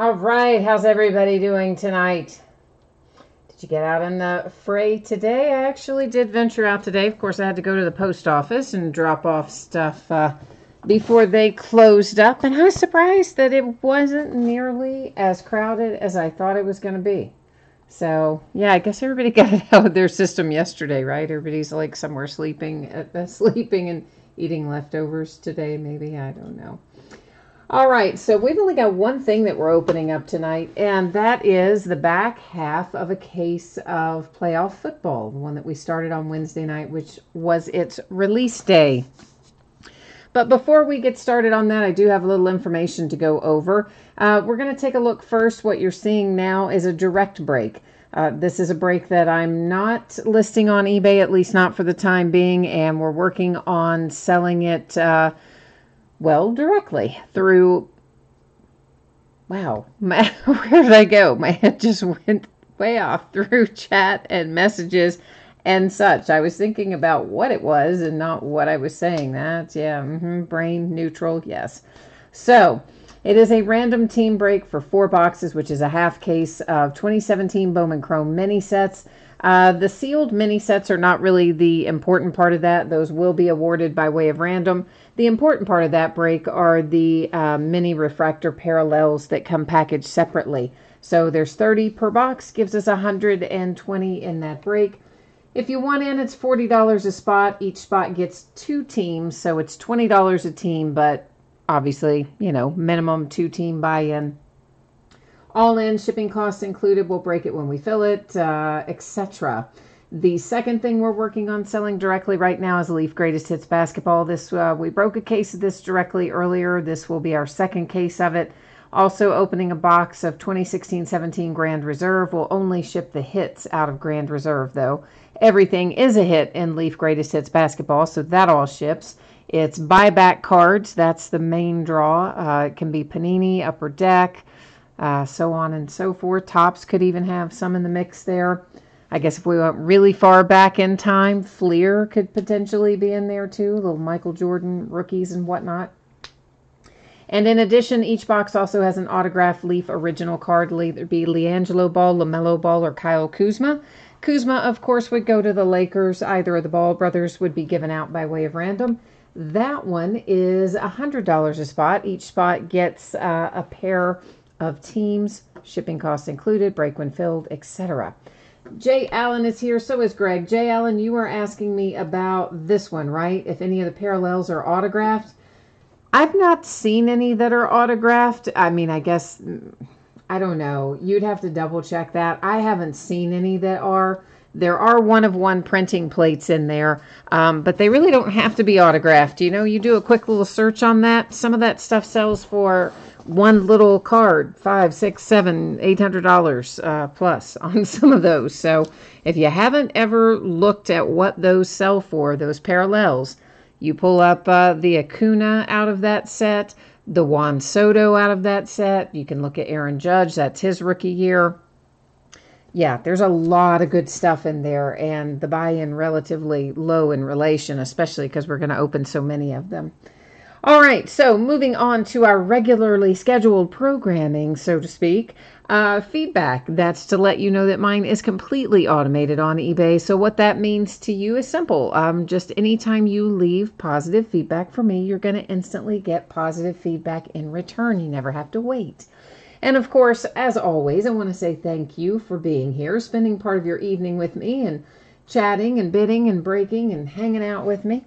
All right, how's everybody doing tonight? Did you get out in the fray today? I actually did venture out today. Of course, I had to go to the post office and drop off stuff before they closed up, and I was surprised that it wasn't nearly as crowded as I thought it was going to be. So, yeah, I guess everybody got it out of their system yesterday, right? Everybody's like somewhere sleeping and eating leftovers today, maybe. I don't know. All right, so we've only got one thing that we're opening up tonight, and that is the back half of a case of playoff football, the one that we started on Wednesday night, which was its release day. But before we get started on that, I do have a little information to go over. We're going to take a look first. What you're seeing now is a direct break. This is a break that I'm not listing on eBay, at least not for the time being, and we're working on selling it directly through, where did I go? My head just went way off through chat and messages and such. I was thinking about what it was and not what I was saying. Brain neutral, yes. So, it is a random team break for 4 boxes, which is a half case of 2017 Bowman Chrome mini sets. The sealed mini sets are not really the important part of that. Those will be awarded by way of random. The important part of that break are the mini refractor parallels that come packaged separately. So there's 30 per box, gives us 120 in that break. If you want in, it's $40 a spot. Each spot gets 2 teams, so it's $20 a team, but obviously, minimum 2 team buy-in. All in, shipping costs included. We'll break it when we fill it, etc. The second thing we're working on selling directly right now is Leaf Greatest Hits Basketball. This we broke a case of this directly earlier. This will be our second case of it. Also opening a box of 2016-17 Grand Reserve. We'll only ship the hits out of Grand Reserve, though. Everything is a hit in Leaf Greatest Hits Basketball, so that all ships. It's buyback cards. That's the main draw. It can be Panini, Upper Deck, so on and so forth. Topps could even have some in the mix there. I guess if we went really far back in time, Fleer could potentially be in there too. Little Michael Jordan rookies and whatnot. And in addition, each box also has an autographed Leaf original card. It'll either be LiAngelo Ball, LaMelo Ball, or Kyle Kuzma. Kuzma, of course, would go to the Lakers. Either of the Ball brothers would be given out by way of random. That one is $100 a spot. Each spot gets a pair of teams, shipping costs included, break when filled, etc. Jay Allen is here, so is Greg. Jay Allen, you are asking me about this one, right? If any of the parallels are autographed. I've not seen any that are autographed. I mean, I guess, I don't know. You'd have to double check that. I haven't seen any that are. There are one-of-one printing plates in there, but they really don't have to be autographed. You do a quick little search on that. Some of that stuff sells for one little card, $500, $600, $700, $800 plus on some of those. So if you haven't ever looked at what those sell for, those parallels, you pull up the Acuna out of that set, the Juan Soto out of that set. You can look at Aaron Judge. That's his rookie year. Yeah, there's a lot of good stuff in there, and the buy-in relatively low in relation, especially because we're going to open so many of them. All right, so moving on to our regularly scheduled programming, so to speak. Feedback, that's to let you know that mine is completely automated on eBay. So what that means to you is simple. Just anytime you leave positive feedback for me, you're going to instantly get positive feedback in return. You never have to wait. And of course, as always, I want to say thank you for being here, spending part of your evening with me and chatting and bidding and breaking and hanging out with me.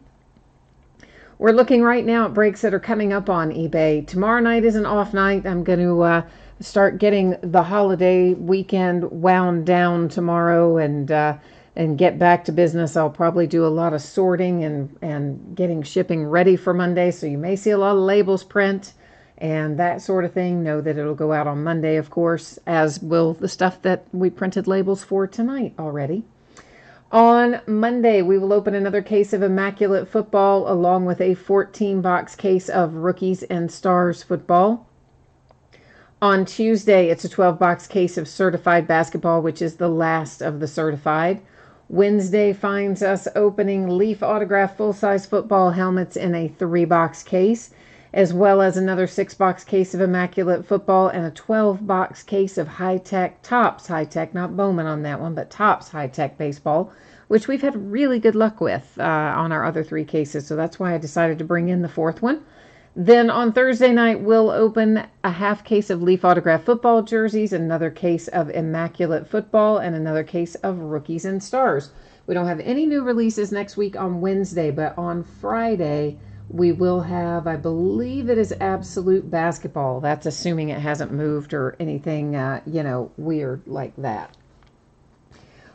We're looking right now at breaks that are coming up on eBay. Tomorrow night is an off night. I'm going to start getting the holiday weekend wound down tomorrow and get back to business. I'll probably do a lot of sorting and getting shipping ready for Monday. So you may see a lot of labels print and that sort of thing. Know that it'll go out on Monday, of course, as will the stuff that we printed labels for tonight already. On Monday, we will open another case of Immaculate Football along with a 14-box case of Rookies and Stars Football. On Tuesday, it's a 12-box case of Certified Basketball, which is the last of the certified. Wednesday finds us opening Leaf Autograph full-size football helmets in a 3-box case. as well as another 6-box case of Immaculate Football and a 12-box case of high-tech Topps high-tech, not Bowman on that one, but Topps high-tech baseball, which we've had really good luck with on our other 3 cases. So that's why I decided to bring in the 4th one. Then on Thursday night, we'll open a half case of Leaf Autograph football jerseys, another case of Immaculate Football, and another case of Rookies and Stars. We don't have any new releases next week on Wednesday, but on Friday, we will have, I believe it is Absolute Basketball. That's assuming it hasn't moved or anything, weird like that.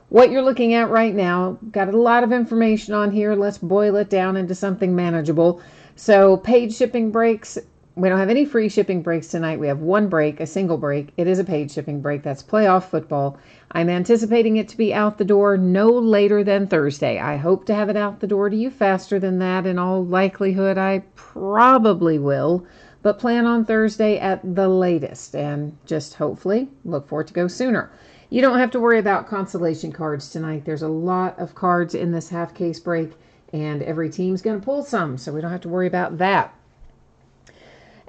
What you're looking at right now, got a lot of information on here. Let's boil it down into something manageable. So paid shipping breaks, we don't have any free shipping breaks tonight. We have one break, a single break. It is a paid shipping break. That's playoff football. I'm anticipating it to be out the door no later than Thursday. I hope to have it out the door to you faster than that. In all likelihood, I probably will, but plan on Thursday at the latest, and just hopefully look for it to go sooner. You don't have to worry about consolation cards tonight. There's a lot of cards in this half case break, and every team's going to pull some, so we don't have to worry about that.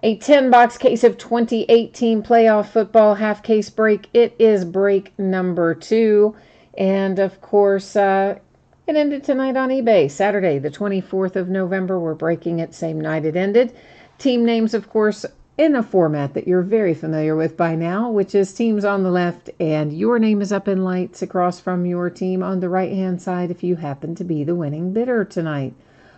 A 10-box case of 2018 playoff football half case break. It is break number 2. And of course, it ended tonight on eBay. Saturday, the 24th of November. We're breaking it same night it ended. Team names, of course, in a format that you're very familiar with by now, which is teams on the left, and your name is up in lights across from your team on the right-hand side if you happen to be the winning bidder tonight.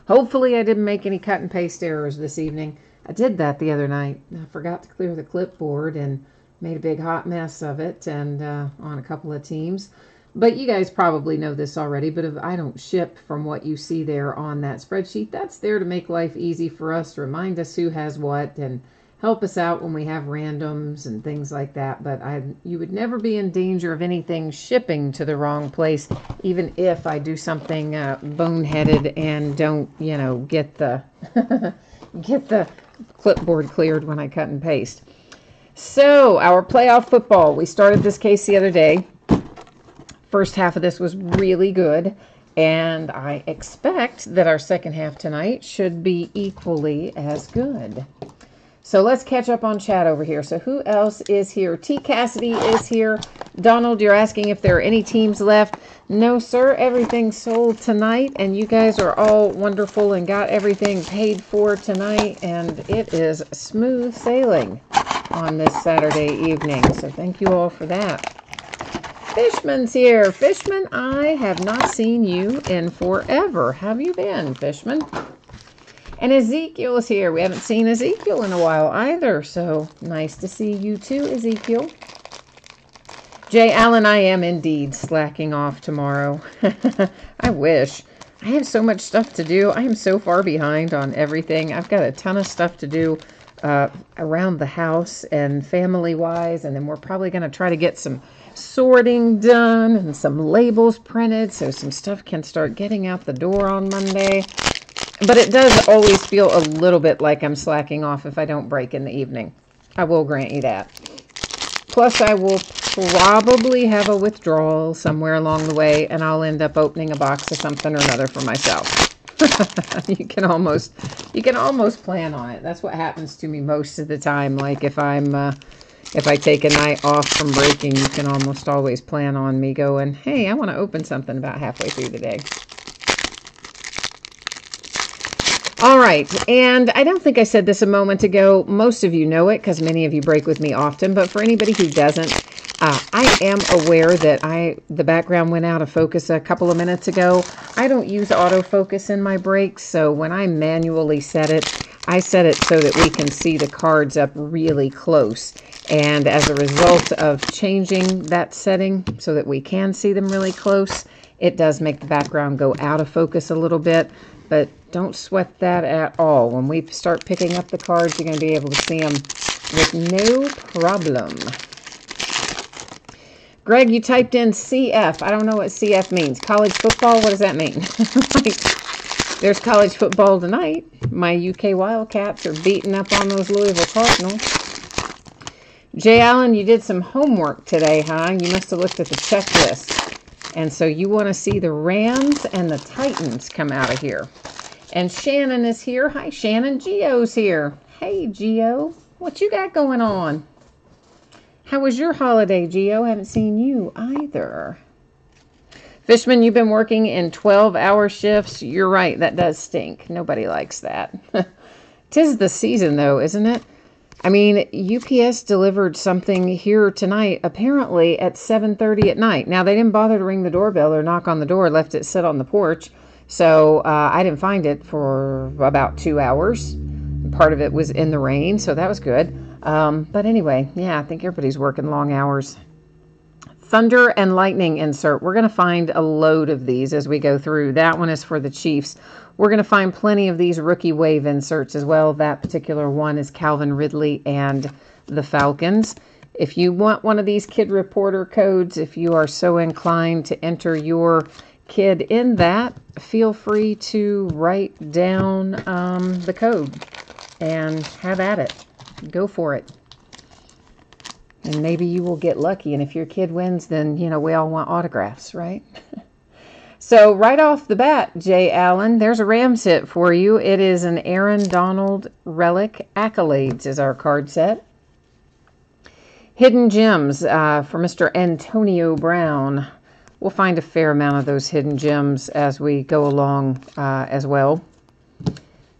Hopefully I didn't make any cut and paste errors this evening. I did that the other night. I forgot to clear the clipboard and made a big hot mess of it and on a couple of teams. But you guys probably know this already, but if I don't ship from what you see there on that spreadsheet, that's there to make life easy for us, to remind us who has what, and help us out when we have randoms and things like that. But you would never be in danger of anything shipping to the wrong place, even if I do something boneheaded and don't, get the get the clipboard cleared when I cut and paste. So our playoff football, we started this case the other day. First half of this was really good, and I expect that our second half tonight should be equally as good. So let's catch up on chat over here. So who else is here? T. Cassidy is here. Donald, you're asking if there are any teams left. No, sir. Everything's sold tonight, and you guys are all wonderful and got everything paid for tonight, and it is smooth sailing on this Saturday evening. So thank you all for that. Fishman's here. Fishman, I have not seen you in forever. How have you been, Fishman? And Ezekiel is here. We haven't seen Ezekiel in a while either, so nice to see you too, Ezekiel. Jay Allen, I am indeed slacking off tomorrow. I wish. I have so much stuff to do. I am so far behind on everything. I've got a ton of stuff to do around the house and family-wise, and then we're probably going to try to get some sorting done and some labels printed so some stuff can start getting out the door on Monday. But it does always feel a little bit like I'm slacking off if I don't break in the evening. I will grant you that. Plus, I will probably have a withdrawal somewhere along the way, and I'll end up opening a box of something or another for myself. You can almost plan on it. That's what happens to me most of the time. Like if I take a night off from breaking, you can almost always plan on me going, hey, I want to open something about halfway through the day. All right, and I don't think I said this a moment ago. Most of you know it because many of you break with me often, but for anybody who doesn't, I am aware that the background went out of focus a couple of minutes ago. I don't use autofocus in my breaks, so when I manually set it, I set it so that we can see the cards up really close. And as a result of changing that setting so that we can see them really close, it does make the background go out of focus a little bit. But don't sweat that at all. When we start picking up the cards, you're going to be able to see them with no problem. Greg, you typed in CF. I don't know what CF means. College football? What does that mean? There's college football tonight. My UK Wildcats are beating up on those Louisville Cardinals. Jay Allen, you did some homework today, huh? You must have looked at the checklist. And so you want to see the Rams and the Titans come out of here. And Shannon is here. Hi, Shannon. Geo's here. Hey, Gio. What you got going on? How was your holiday, Gio? Haven't seen you either. Fishman, you've been working in 12-hour shifts. You're right. That does stink. Nobody likes that. 'Tis the season, though, isn't it? I mean, UPS delivered something here tonight, apparently at 7:30 at night. Now, they didn't bother to ring the doorbell or knock on the door, left it sit on the porch. So I didn't find it for about 2 hours. Part of it was in the rain, so that was good. But anyway, yeah, I think everybody's working long hours. Thunder and lightning insert. We're going to find a load of these as we go through. That one is for the Chiefs. We're going to find plenty of these rookie wave inserts as well. That particular one is Calvin Ridley and the Falcons. If you want one of these Kid Reporter codes, if you are so inclined to enter your kid in that, feel free to write down the code and have at it. Go for it. And maybe you will get lucky. And if your kid wins, then, you know, we all want autographs, right? So right off the bat, Jay Allen, there's a Rams hit for you. It is an Aaron Donald Relic Accolades is our card set. Hidden Gems for Mr. Antonio Brown. We'll find a fair amount of those hidden gems as we go along as well.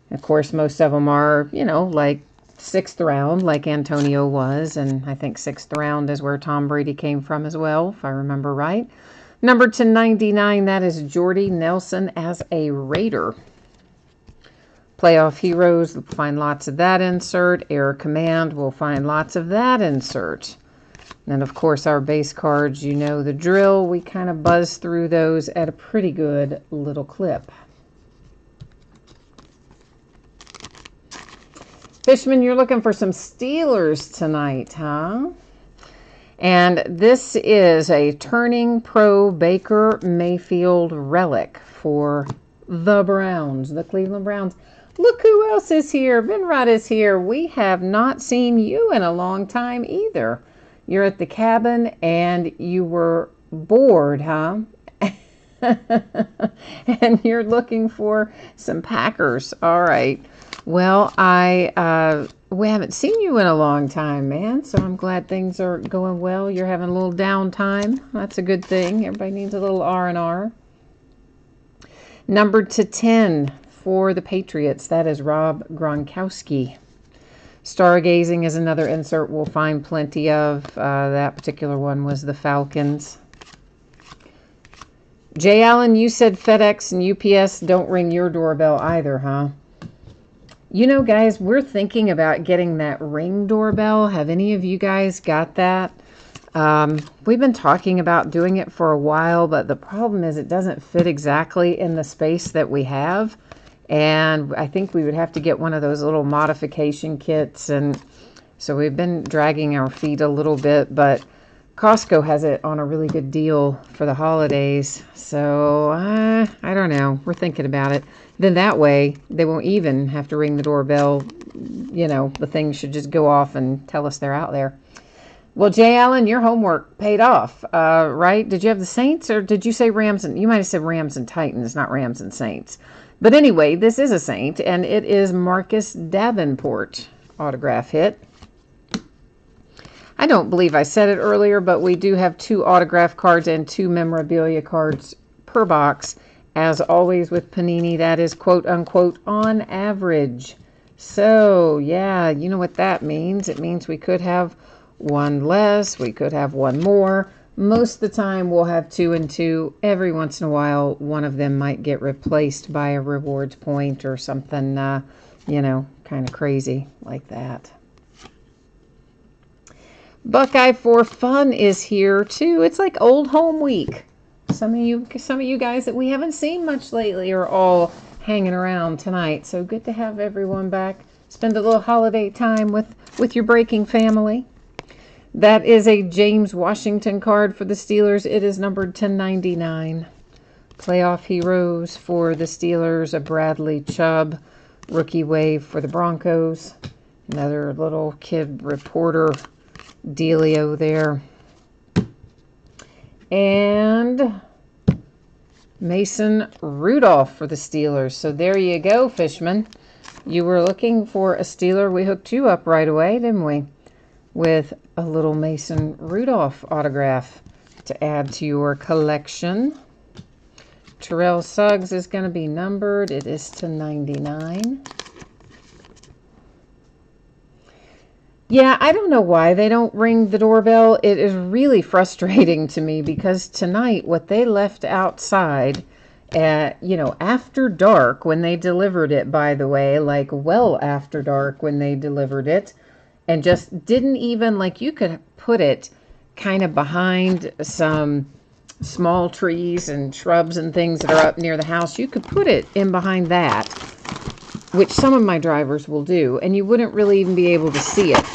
Of course, most of them are, you know, like 6th round, like Antonio was. And I think 6th round is where Tom Brady came from as well, if I remember right. Number 299, that is Jordy Nelson as a Raider. Playoff Heroes, we'll find lots of that insert. Air Command, we'll find lots of that insert. And of course, our base cards, you know the drill. We kind of buzz through those at a pretty good little clip. Fishman, you're looking for some Steelers tonight, huh? And this is a Turning Pro Baker Mayfield relic for the Browns, the Cleveland Browns. Look who else is here. Vinrod is here. We have not seen you in a long time either. You're at the cabin and you were bored, huh? And you're looking for some Packers. All right. Well, we haven't seen you in a long time, man. So I'm glad things are going well. You're having a little downtime. That's a good thing. Everybody needs a little R&R. Number 10 for the Patriots. That is Rob Gronkowski. Stargazing is another insert we'll find plenty of. That particular one was the Falcons. Jay Allen, you said FedEx and UPS don't ring your doorbell either, huh? You know, guys, we're thinking about getting that Ring doorbell. Have any of you guys got that? We've been talking about doing it for a while, but the problem is it doesn't fit exactly in the space that we have. And I think we would have to get one of those little modification kits. And so we've been dragging our feet a little bit, but Costco has it on a really good deal for the holidays. So I don't know. We're thinking about it. Then that way they won't even have to ring the doorbell. You know, the thing should just go off and tell us they're out there. Well, Jay Allen, your homework paid off, right? Did you have the Saints or did you say Rams? And you might have said Rams and Titans, not Rams and Saints. But anyway, this is a Saint, and it is Marcus Davenport autograph hit. I don't believe I said it earlier, but we do have 2 autograph cards and 2 memorabilia cards per box. As always with Panini, that is quote-unquote on average. So, yeah, you know what that means. It means we could have one less, we could have one more. Most of the time, we'll have 2 and 2. Every once in a while, one of them might get replaced by a rewards point or something, you know, kind of crazy like that. Buckeye for Fun is here, too. It's like old home week. Some of you guys that we haven't seen much lately are all hanging around tonight. So good to have everyone back. Spend a little holiday time with your breaking family. That is a James Washington card for the Steelers. It is numbered 1099. Playoff Heroes for the Steelers, a Bradley Chubb. Rookie Wave for the Broncos. Another little Kid Reporter dealio there. And Mason Rudolph for the Steelers. So there you go, Fishman. You were looking for a Steeler. We hooked you up right away, didn't we? With a little Mason Rudolph autograph to add to your collection. Terrell Suggs is going to be numbered. It is to 99. Yeah, I don't know why they don't ring the doorbell. It is really frustrating to me because tonight what they left outside at, after dark when they delivered it, by the way, like well after dark when they delivered it, and just didn't even, like, you could put it kind of behind some small trees and shrubs and things that are up near the house. You could put it in behind that, which some of my drivers will do, and you wouldn't really even be able to see it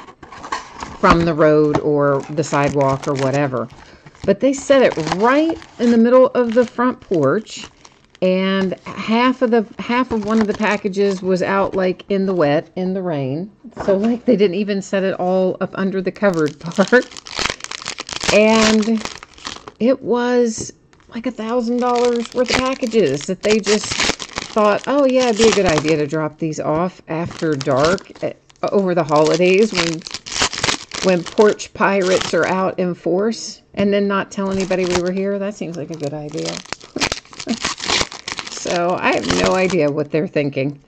from the road or the sidewalk or whatever. But they set it right in the middle of the front porch, and half of one of the packages was out, like, in the wet, in the rain. So, like, they didn't even set it all up under the covered part. And it was like $1,000 worth of packages that they just thought, oh yeah, it'd be a good idea to drop these off after dark over the holidays when porch pirates are out in force, and then not tell anybody we were here. That seems like a good idea. So I have no idea what they're thinking.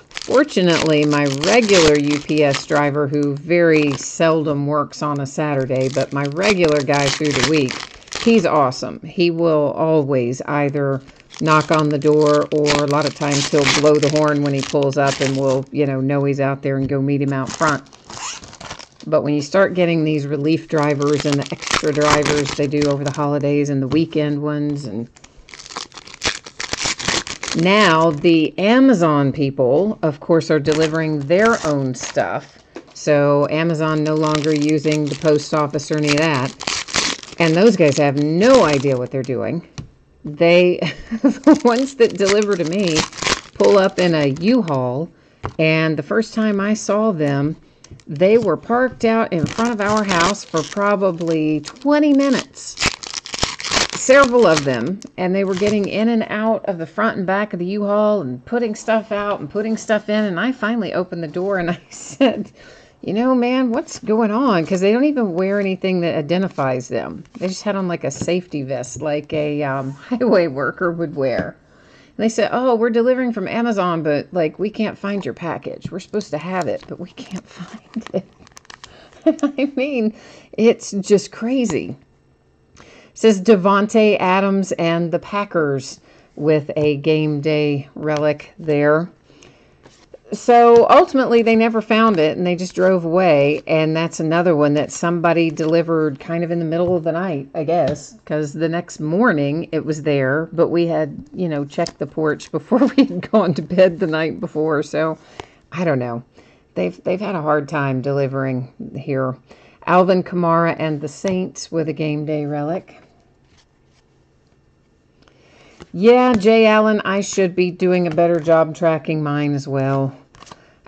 Fortunately, my regular UPS driver, who very seldom works on a Saturday, but my regular guy through the week, he's awesome. He will always either knock on the door, or a lot of times he'll blow the horn when he pulls up, and we'll, know he's out there and go meet him out front. But when you start getting these relief drivers and the extra drivers they do over the holidays and the weekend ones, and now the Amazon people, of course, are delivering their own stuff. So Amazon no longer using the post office or any of that. And those guys have no idea what they're doing. They, the ones that deliver to me, pull up in a U-Haul. And the first time I saw them, they were parked out in front of our house for probably 20 minutes. Several of them, and they were getting in and out of the front and back of the U-Haul and putting stuff out and putting stuff in. And I finally opened the door and I said, man, what's going on? Because they don't even wear anything that identifies them. They just had on like a safety vest, like a highway worker would wear. And they said, oh, we're delivering from Amazon, but like we can't find your package. We're supposed to have it, but we can't find it. I mean, it's just crazy. It says Devontae Adams and the Packers with a game day relic there. So ultimately they never found it and they just drove away. And that's another one that somebody delivered kind of in the middle of the night, I guess, because the next morning it was there, but we had, checked the porch before we had gone to bed the night before. So I don't know. They've had a hard time delivering here. Alvin Kamara and the Saints with a game day relic. Yeah, Jay Allen, I should be doing a better job tracking mine as well.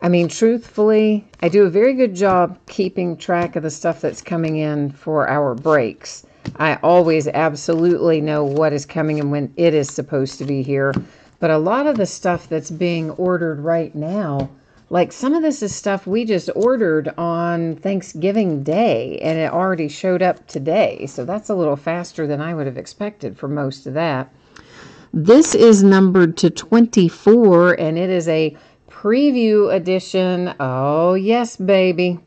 I mean, truthfully, I do a very good job keeping track of the stuff that's coming in for our breaks. I always absolutely know what is coming and when it is supposed to be here. But a lot of the stuff that's being ordered right now, like some of this is stuff we just ordered on Thanksgiving Day and it already showed up today. So that's a little faster than I would have expected for most of that. This is numbered to 24, and it is a preview edition. Oh, yes, baby.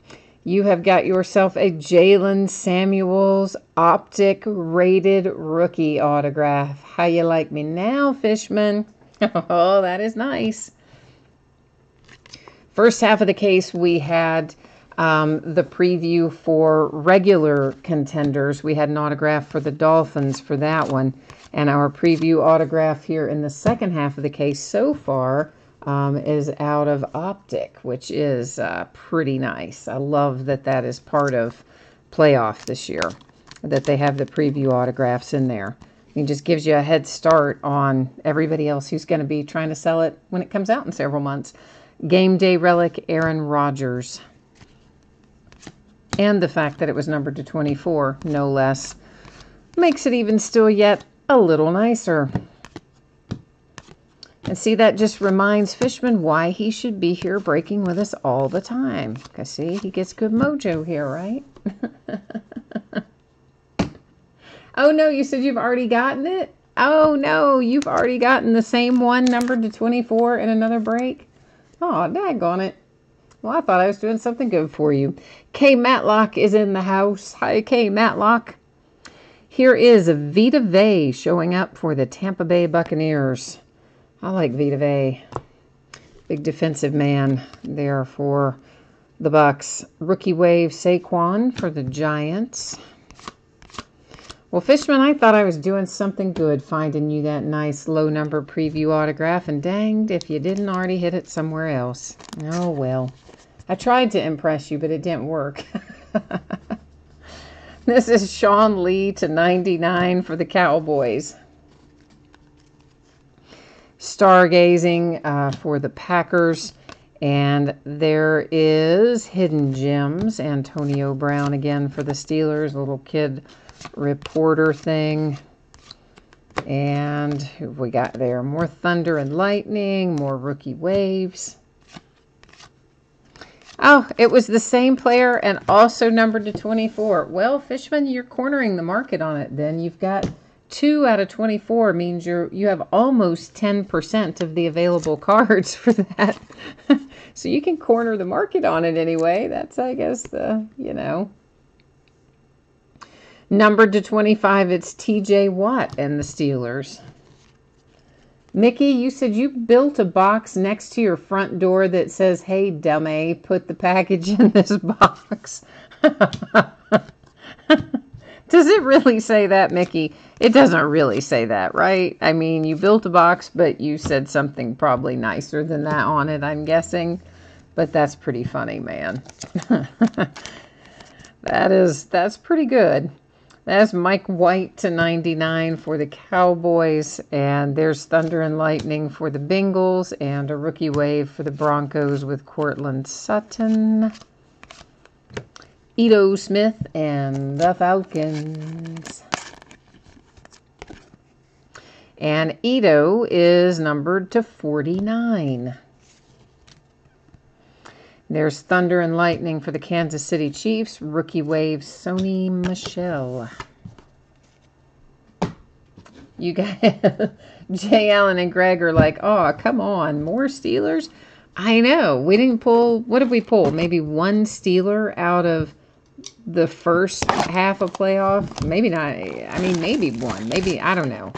You have got yourself a Jaylen Samuels Optic Rated Rookie autograph. How you like me now, Fishman? Oh, that is nice. First half of the case, we had the preview for regular contenders. We had an autograph for the Dolphins for that one. And our preview autograph here in the second half of the case so far is out of Optic, which is pretty nice. I love that that is part of Playoff this year, that they have the preview autographs in there. It just gives you a head start on everybody else who's going to be trying to sell it when it comes out in several months. Game day relic, Aaron Rodgers. And the fact that it was numbered to 24, no less, makes it even still yet a little nicer. And see, that just reminds Fishman why he should be here breaking with us all the time. Because see, he gets good mojo here, right? Oh no, you said you've already gotten it? Oh no, you've already gotten the same one numbered to 24 in another break? Oh, daggone it. Well, I thought I was doing something good for you. Kay Matlock is in the house. Hi, Kay Matlock. Here is Vita Vea showing up for the Tampa Bay Buccaneers. I like Vita Vea. Big defensive man there for the Bucs. Rookie wave Saquon for the Giants. Well, Fishman, I thought I was doing something good finding you that nice low number preview autograph, and danged if you didn't already hit it somewhere else. Oh, well. I tried to impress you, but it didn't work. This is Sean Lee to 99 for the Cowboys. Stargazing for the Packers. And there is Hidden Gems. Antonio Brown again for the Steelers. Little kid reporter thing. And who have we got there? More Thunder and Lightning. More rookie waves. Oh, it was the same player and also numbered to 24. Well, Fishman, you're cornering the market on it then. You've got 2 out of 24 means you have almost 10% of the available cards for that. So you can corner the market on it anyway. That's, I guess, the, you know. Numbered to 25, it's TJ Watt and the Steelers. Mickey, you said you built a box next to your front door that says, "Hey, dummy, put the package in this box." Does it really say that, Mickey? It doesn't really say that, right? I mean, you built a box, but you said something probably nicer than that on it, I'm guessing. But that's pretty funny, man. That's pretty good. That's Mike White to 99 for the Cowboys. And there's Thunder and Lightning for the Bengals. And a rookie wave for the Broncos with Cortland Sutton. Ito Smith and the Falcons. And Ito is numbered to 49. There's Thunder and Lightning for the Kansas City Chiefs. Rookie wave, Sony Michel. You guys, Jay Allen and Greg are like, oh, come on, more Steelers? I know. We didn't pull, what did we pull? Maybe one Steeler out of the first half of playoff? Maybe not. I mean, maybe one. Maybe, I don't know.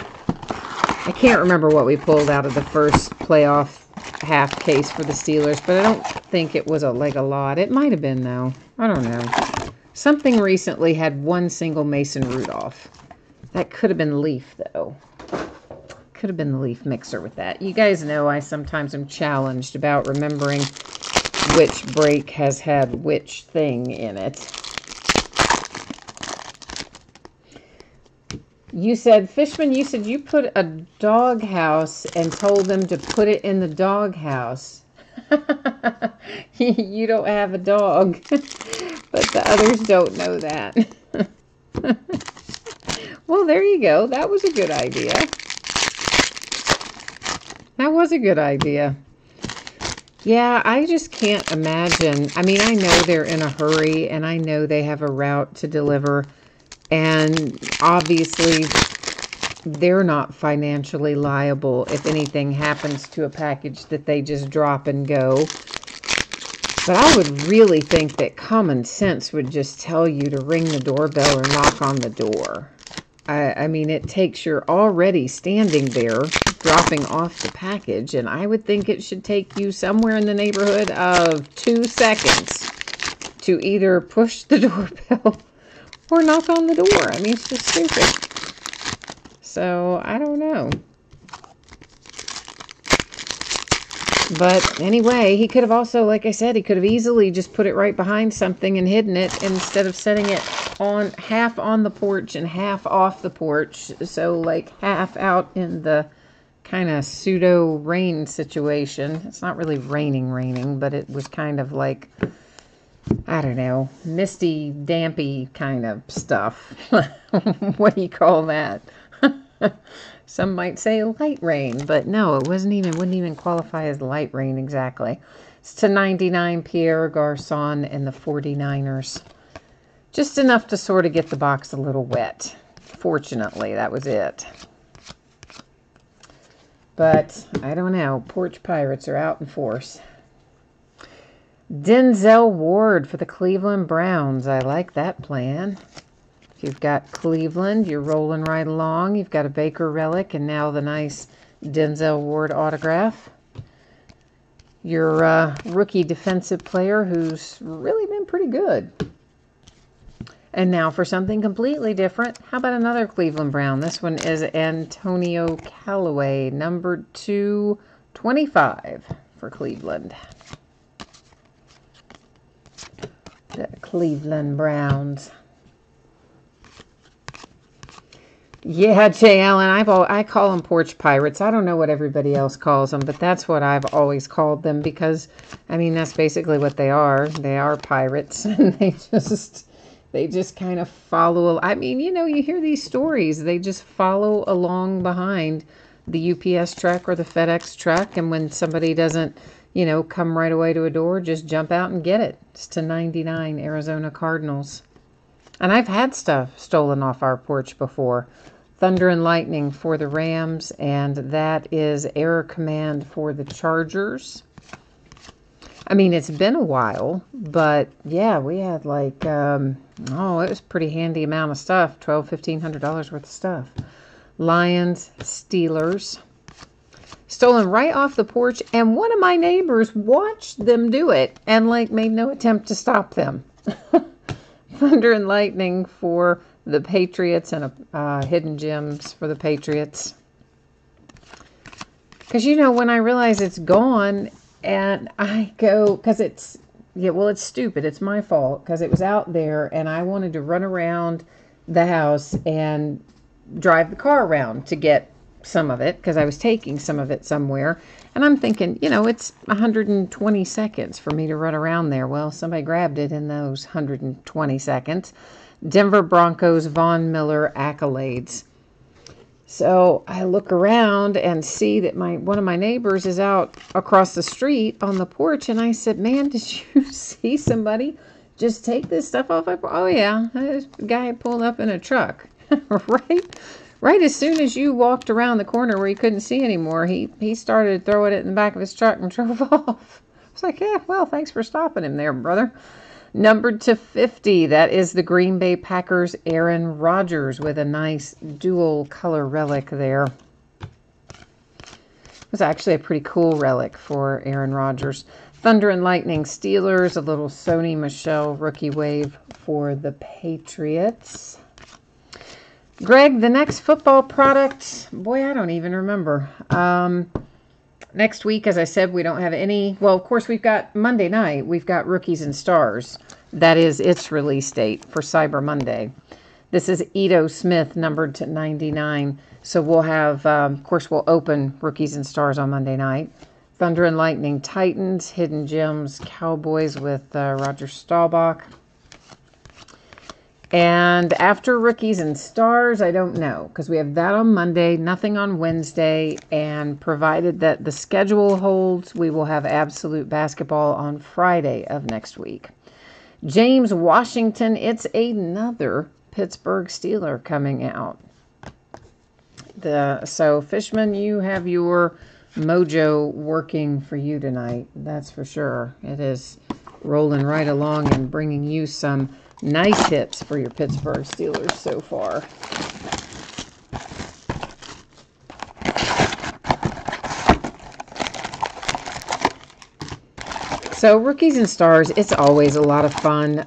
I can't remember what we pulled out of the first playoff half case for the Steelers, but I don't think it was a lot. It might have been, though. I don't know. Something recently had one single Mason Rudolph. That could have been Leaf, though. Could have been the Leaf mixer with that. You guys know I sometimes am challenged about remembering which break has had which thing in it. You said, Fishman, you said you put a dog house and told them to put it in the dog house. You don't have a dog, but the others don't know that. Well, there you go. That was a good idea. That was a good idea. Yeah, I just can't imagine. I mean, I know they're in a hurry, and I know they have a route to deliver. And obviously, they're not financially liable if anything happens to a package that they just drop and go. But I would really think that common sense would just tell you to ring the doorbell or knock on the door. I mean, it takes you're already standing there dropping off the package, and I would think it should take you somewhere in the neighborhood of 2 seconds to either push the doorbell or knock on the door. I mean, it's just stupid. So, I don't know. But anyway, he could have also, like I said, he could have easily just put it right behind something and hidden it instead of setting it on half on the porch and half off the porch. So, like, half out in the kind of pseudo rain situation. It's not really raining, but it was kind of like, I don't know, misty, dampy kind of stuff. What do you call that? Some might say light rain, but no, it wouldn't even qualify as light rain exactly. It's to 99 Pierre Garçon and the 49ers. Just enough to sort of get the box a little wet. Fortunately, that was it. But I don't know. Porch Pirates are out in force. Denzel Ward for the Cleveland Browns. I like that plan. If you've got Cleveland, you're rolling right along. You've got a Baker relic and now the nice Denzel Ward autograph. Your rookie defensive player who's really been pretty good. And now for something completely different. How about another Cleveland Brown? This one is Antonio Callaway, number 225 for Cleveland. The Cleveland Browns. Yeah, Jay Allen, I call them Porch Pirates. I don't know what everybody else calls them, but that's what I've always called them because, I mean, that's basically what they are. They are pirates, and they just kind of follow. I mean, you know, you hear these stories. They just follow along behind the UPS truck or the FedEx truck, and when somebody doesn't, you know, come right away to a door, just jump out and get it. It's to 99 Arizona Cardinals. And I've had stuff stolen off our porch before. Thunder and Lightning for the Rams, and that is Air Command for the Chargers. I mean, it's been a while, but yeah, we had like, it was a pretty handy amount of stuff, $1,500 worth of stuff. Lions, Steelers. Stolen right off the porch, and one of my neighbors watched them do it and like made no attempt to stop them. Thunder and Lightning for the Patriots and Hidden Gems for the Patriots. Because, you know, when I realize it's gone and I go, because it's stupid. It's my fault because it was out there and I wanted to run around the house and drive the car around to get some of it because I was taking some of it somewhere. And I'm thinking, you know, it's 120 seconds for me to run around there. Well, somebody grabbed it in those 120 seconds. Denver Broncos, Von Miller accolades. So I look around and see that one of my neighbors is out across the street on the porch. And I said, man, did you see somebody just take this stuff off? Oh, yeah. This guy pulled up in a truck. Right as soon as you walked around the corner where you couldn't see anymore, he started throwing it in the back of his truck and drove off. I was like, yeah, well, thanks for stopping him there, brother. Numbered to 50, that is the Green Bay Packers, Aaron Rodgers, with a nice dual color relic there. It was actually a pretty cool relic for Aaron Rodgers. Thunder and Lightning, Steelers, a little Sony Michel rookie wave for the Patriots. Greg, the next football product, boy, I don't even remember. Next week, as I said, we don't have any. Well, of course, we've got Monday night. We've got Rookies and Stars. That is its release date for Cyber Monday. This is Ito Smith, numbered to 99. So we'll have, of course, we'll open Rookies and Stars on Monday night. Thunder and Lightning, Titans, Hidden Gems, Cowboys with Roger Staubach. And after Rookies and Stars, I don't know, because we have that on Monday, nothing on Wednesday, and provided that the schedule holds, we will have Absolute Basketball on Friday of next week. James Washington, it's another Pittsburgh Steeler coming out. So, Fishman, you have your mojo working for you tonight, that's for sure. It is rolling right along and bringing you some nice hits for your Pittsburgh Steelers so far. So Rookies and Stars, it's always a lot of fun.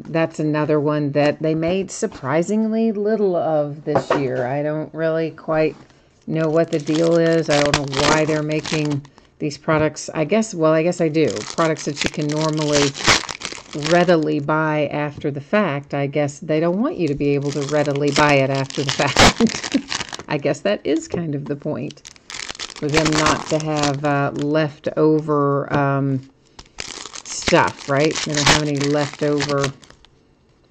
That's another one that they made surprisingly little of this year. I don't really quite know what the deal is. I don't know why they're making these products. I guess I do. Products that you can normally readily buy after the fact. I guess they don't want you to be able to readily buy it after the fact. I guess that is kind of the point for them not to have leftover stuff, right? They don't have any leftover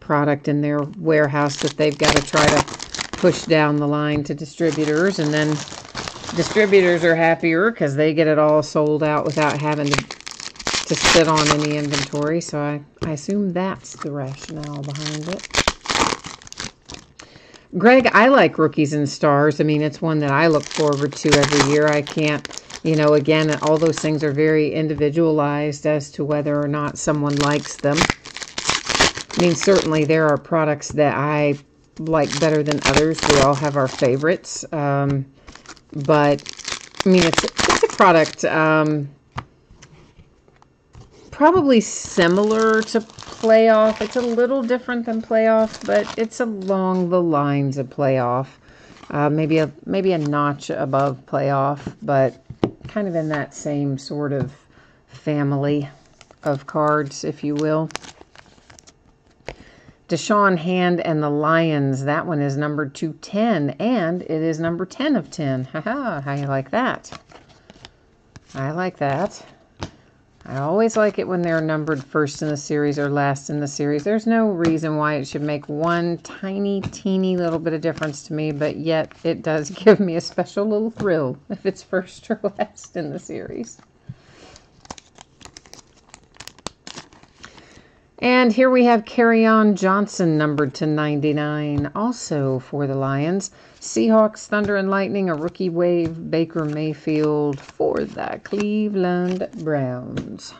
product in their warehouse that they've got to try to push down the line to distributors, and then distributors are happier because they get it all sold out without having to sit on any inventory. So I assume that's the rationale behind it. Greg, I like Rookies and Stars. I mean, it's one that I look forward to every year. I can't, you know, again, all those things are very individualized as to whether or not someone likes them. I mean, certainly there are products that I like better than others. We all have our favorites. But, I mean, it's a product probably similar to Playoff. It's a little different than Playoff, but it's along the lines of Playoff. Maybe a notch above Playoff, but kind of in that same sort of family of cards, if you will. Deshaun Hand and the Lions. That one is numbered to 10, and it is number 10 of 10. Haha, how you like that? I like that. I always like it when they're numbered first in the series or last in the series. There's no reason why it should make one tiny, teeny little bit of difference to me, but yet it does give me a special little thrill if it's first or last in the series. And here we have Kerryon Johnson, numbered to 99, also for the Lions. Seahawks, Thunder and Lightning, a rookie wave. Baker Mayfield for the Cleveland Browns.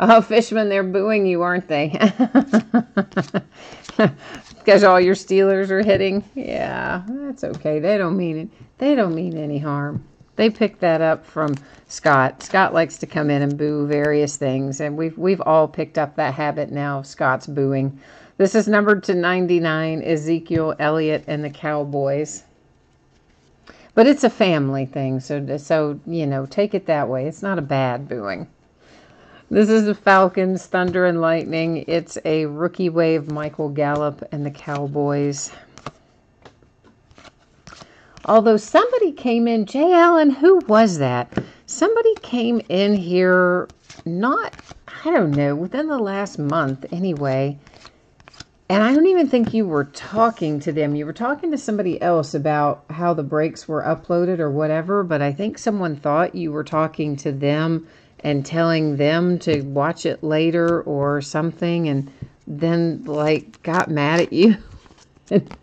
Oh, Fishman, they're booing you, aren't they? Because all your Steelers are hitting. Yeah, that's okay. They don't mean it. They don't mean any harm. They picked that up from Scott. Scott likes to come in and boo various things, and we've all picked up that habit now of Scott's booing. This is numbered to 99, Ezekiel Elliott and the Cowboys. But it's a family thing, so you know, take it that way. It's not a bad booing. This is the Falcons, Thunder and Lightning. It's a rookie wave, Michael Gallup and the Cowboys. Although somebody came in, Jay Allen, who was that? Somebody came in here, I don't know, within the last month anyway. And I don't even think you were talking to them. You were talking to somebody else about how the breaks were uploaded or whatever. But I think someone thought you were talking to them and telling them to watch it later or something. And then, like, got mad at you and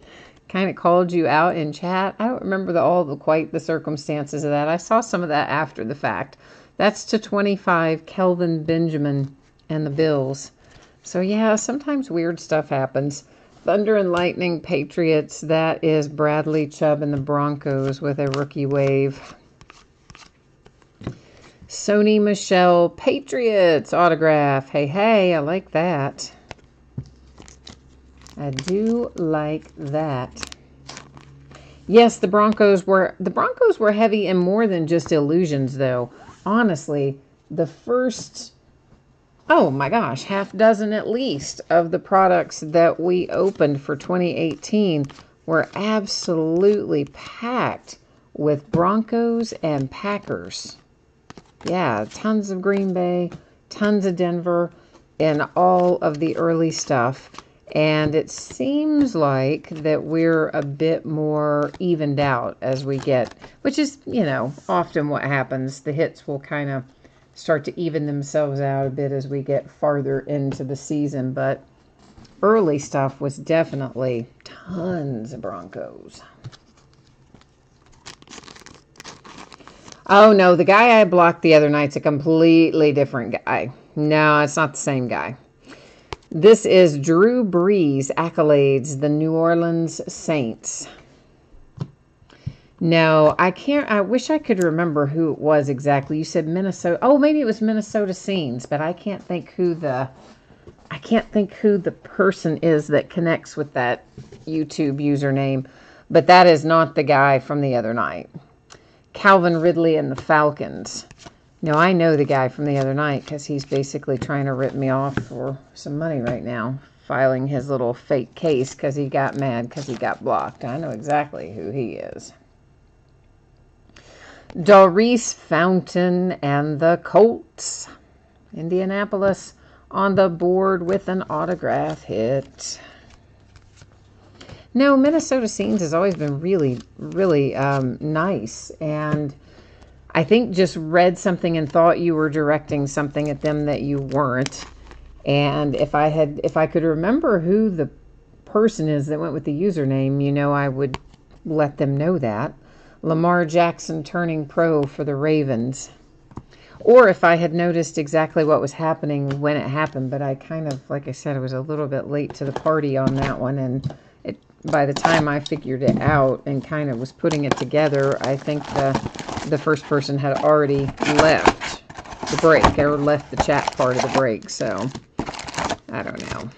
kind of called you out in chat. I don't remember quite the circumstances of that. I saw some of that after the fact. That's to 25, Kelvin Benjamin and the Bills. So, yeah, sometimes weird stuff happens. Thunder and Lightning, Patriots. That is Bradley Chubb and the Broncos with a rookie wave. Sony Michel, Patriots autograph. Hey, I like that. I do like that. Yes, the Broncos were heavy in more than just illusions, though. Honestly, the first, oh my gosh, half dozen at least of the products that we opened for 2018 were absolutely packed with Broncos and Packers. Yeah, tons of Green Bay, tons of Denver, and all of the early stuff. And it seems like that we're a bit more evened out as we get, which is, you know, often what happens. The hits will kind of start to even themselves out a bit as we get farther into the season. But early stuff was definitely tons of Broncos. Oh, no, the guy I blocked the other night's a completely different guy. No, it's not the same guy. This is Drew Brees, Accolades, the New Orleans Saints. No, I wish I could remember who it was exactly. You said Minnesota. Oh, maybe it was Minnesota Scenes, but I can't think who the person is that connects with that YouTube username. But that is not the guy from the other night. Calvin Ridley and the Falcons. No, I know the guy from the other night because he's basically trying to rip me off for some money right now, filing his little fake case because he got mad because he got blocked. I know exactly who he is. Daurice Fountain and the Colts. Indianapolis on the board with an autograph hit. No, Minnesota Scenes has always been really, really nice. And I think just read something and thought you were directing something at them that you weren't. And if I could remember who the person is that went with the username, I would let them know that. Lamar Jackson turning pro for the Ravens. Or if I had noticed exactly what was happening when it happened, but I kind of, like I said, I was a little bit late to the party on that one, and by the time I figured it out and kind of was putting it together, I think the first person had already left the break, or left the chat part of the break, so I don't know.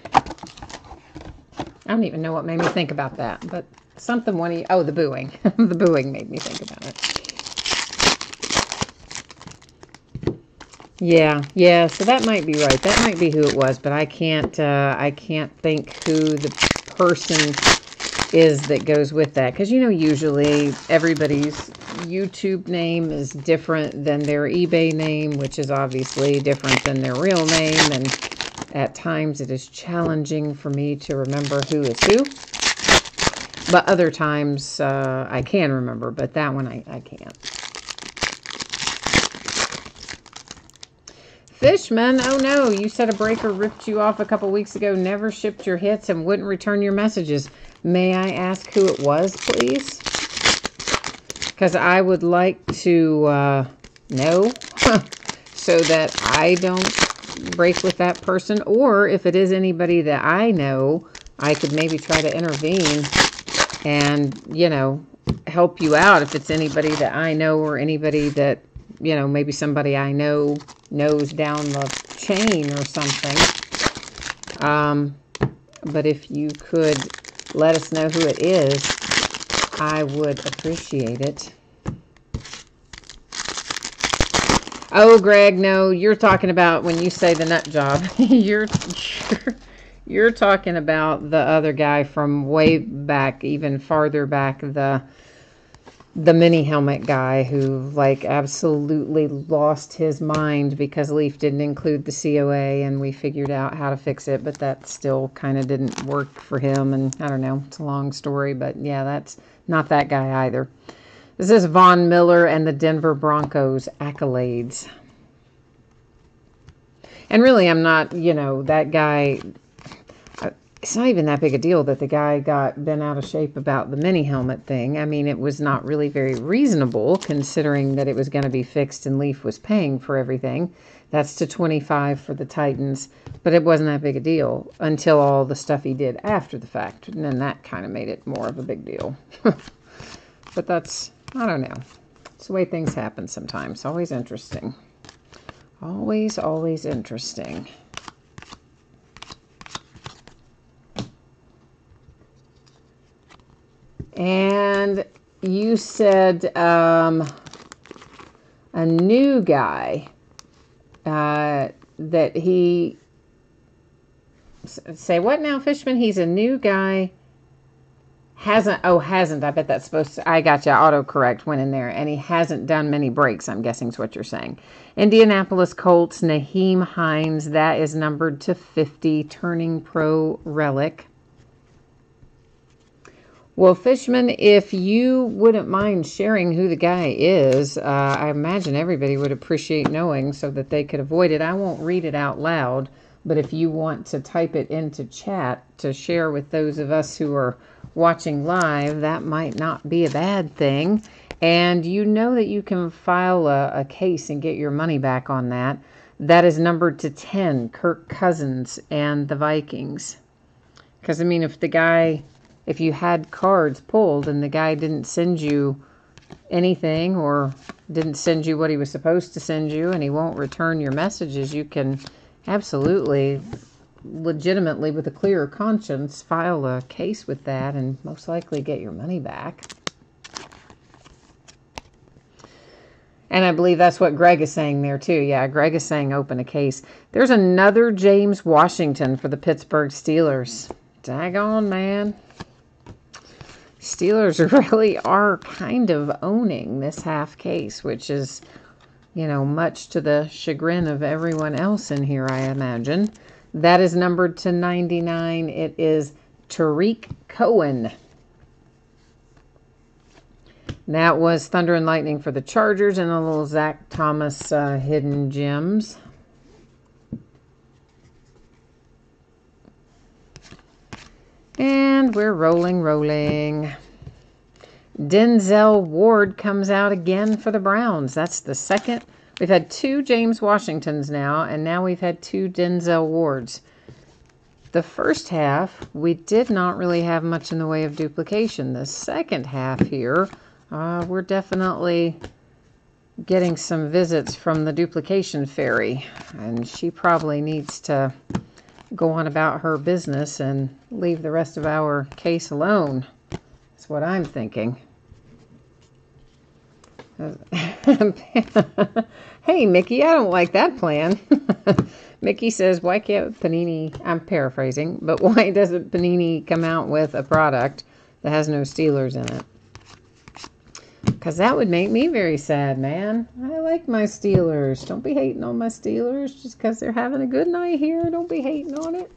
I don't even know what made me think about that, but something when the booing. The booing made me think about it. Yeah, so that might be right. That might be who it was, but I can't think who the person is that goes with that. Because, usually everybody's YouTube name is different than their eBay name, which is obviously different than their real name. And at times it is challenging for me to remember who is who. But other times I can remember, but that one I can't. Fishman, oh no, you said a breaker ripped you off a couple weeks ago, never shipped your hits, and wouldn't return your messages. May I ask who it was, please? Because I would like to know so that I don't break with that person. Or if it is anybody that I know, I could maybe try to intervene and, help you out if it's anybody that I know or anybody that, maybe somebody I know knows down the chain or something. But if you could let us know who it is, I would appreciate it. Oh, Greg, no, you're talking about when you say the nut job. You're talking about the other guy from way back, even farther back, the mini helmet guy who absolutely lost his mind because Leaf didn't include the COA, and we figured out how to fix it, but that still kind of didn't work for him, and I don't know, it's a long story, but yeah, that's not that guy either. This is Von Miller and the Denver Broncos accolades. And really, I'm not, that guy, it's not even that big a deal that the guy got bent out of shape about the mini helmet thing. I mean, it was not really very reasonable considering that it was going to be fixed and Leaf was paying for everything. That's to $25 for the Titans, but it wasn't that big a deal until all the stuff he did after the fact. And then that kind of made it more of a big deal. But that's, I don't know. It's the way things happen sometimes. Always interesting. Always, always interesting. And you said a new guy that he... Say what now, Fishman? He's a new guy. Hasn't. I bet that's supposed to... I got you. Autocorrect went in there. And he hasn't done many breaks, I'm guessing is what you're saying. Indianapolis Colts, Naheem Hines. That is numbered to 50. Turning pro relic. Well, Fishman, if you wouldn't mind sharing who the guy is, I imagine everybody would appreciate knowing so that they could avoid it. I won't read it out loud, but if you want to type it into chat to share with those of us who are watching live, that might not be a bad thing. And you know that you can file a case and get your money back on that. That is numbered to 10, Kirk Cousins and the Vikings. Because, I mean, if you had cards pulled and the guy didn't send you anything or didn't send you what he was supposed to send you and he won't return your messages, you can absolutely, legitimately, with a clearer conscience, file a case with that and most likely get your money back. And I believe that's what Greg is saying there too. Yeah, Greg is saying open a case. There's another James Washington for the Pittsburgh Steelers. Daggone, man. Steelers really are kind of owning this half case, which is, much to the chagrin of everyone else in here, I imagine. That is numbered to 99. It is Tariq Cohen. That was Thunder and Lightning for the Chargers and a little Zach Thomas hidden gems. And we're rolling. Denzel Ward comes out again for the Browns. That's the second. We've had 2 James Washingtons now, and now we've had 2 Denzel Wards. The first half, we did not really have much in the way of duplication. The second half here, we're definitely getting some visits from the duplication fairy, and she probably needs to go on about her business and leave the rest of our case alone. That's what I'm thinking. Hey, Mickey, I don't like that plan. Mickey says, why can't Panini, I'm paraphrasing, but why doesn't Panini come out with a product that has no Steelers in it? Because that would make me very sad, man. I like my Steelers. Don't be hating on my Steelers just because they're having a good night here. Don't be hating on it.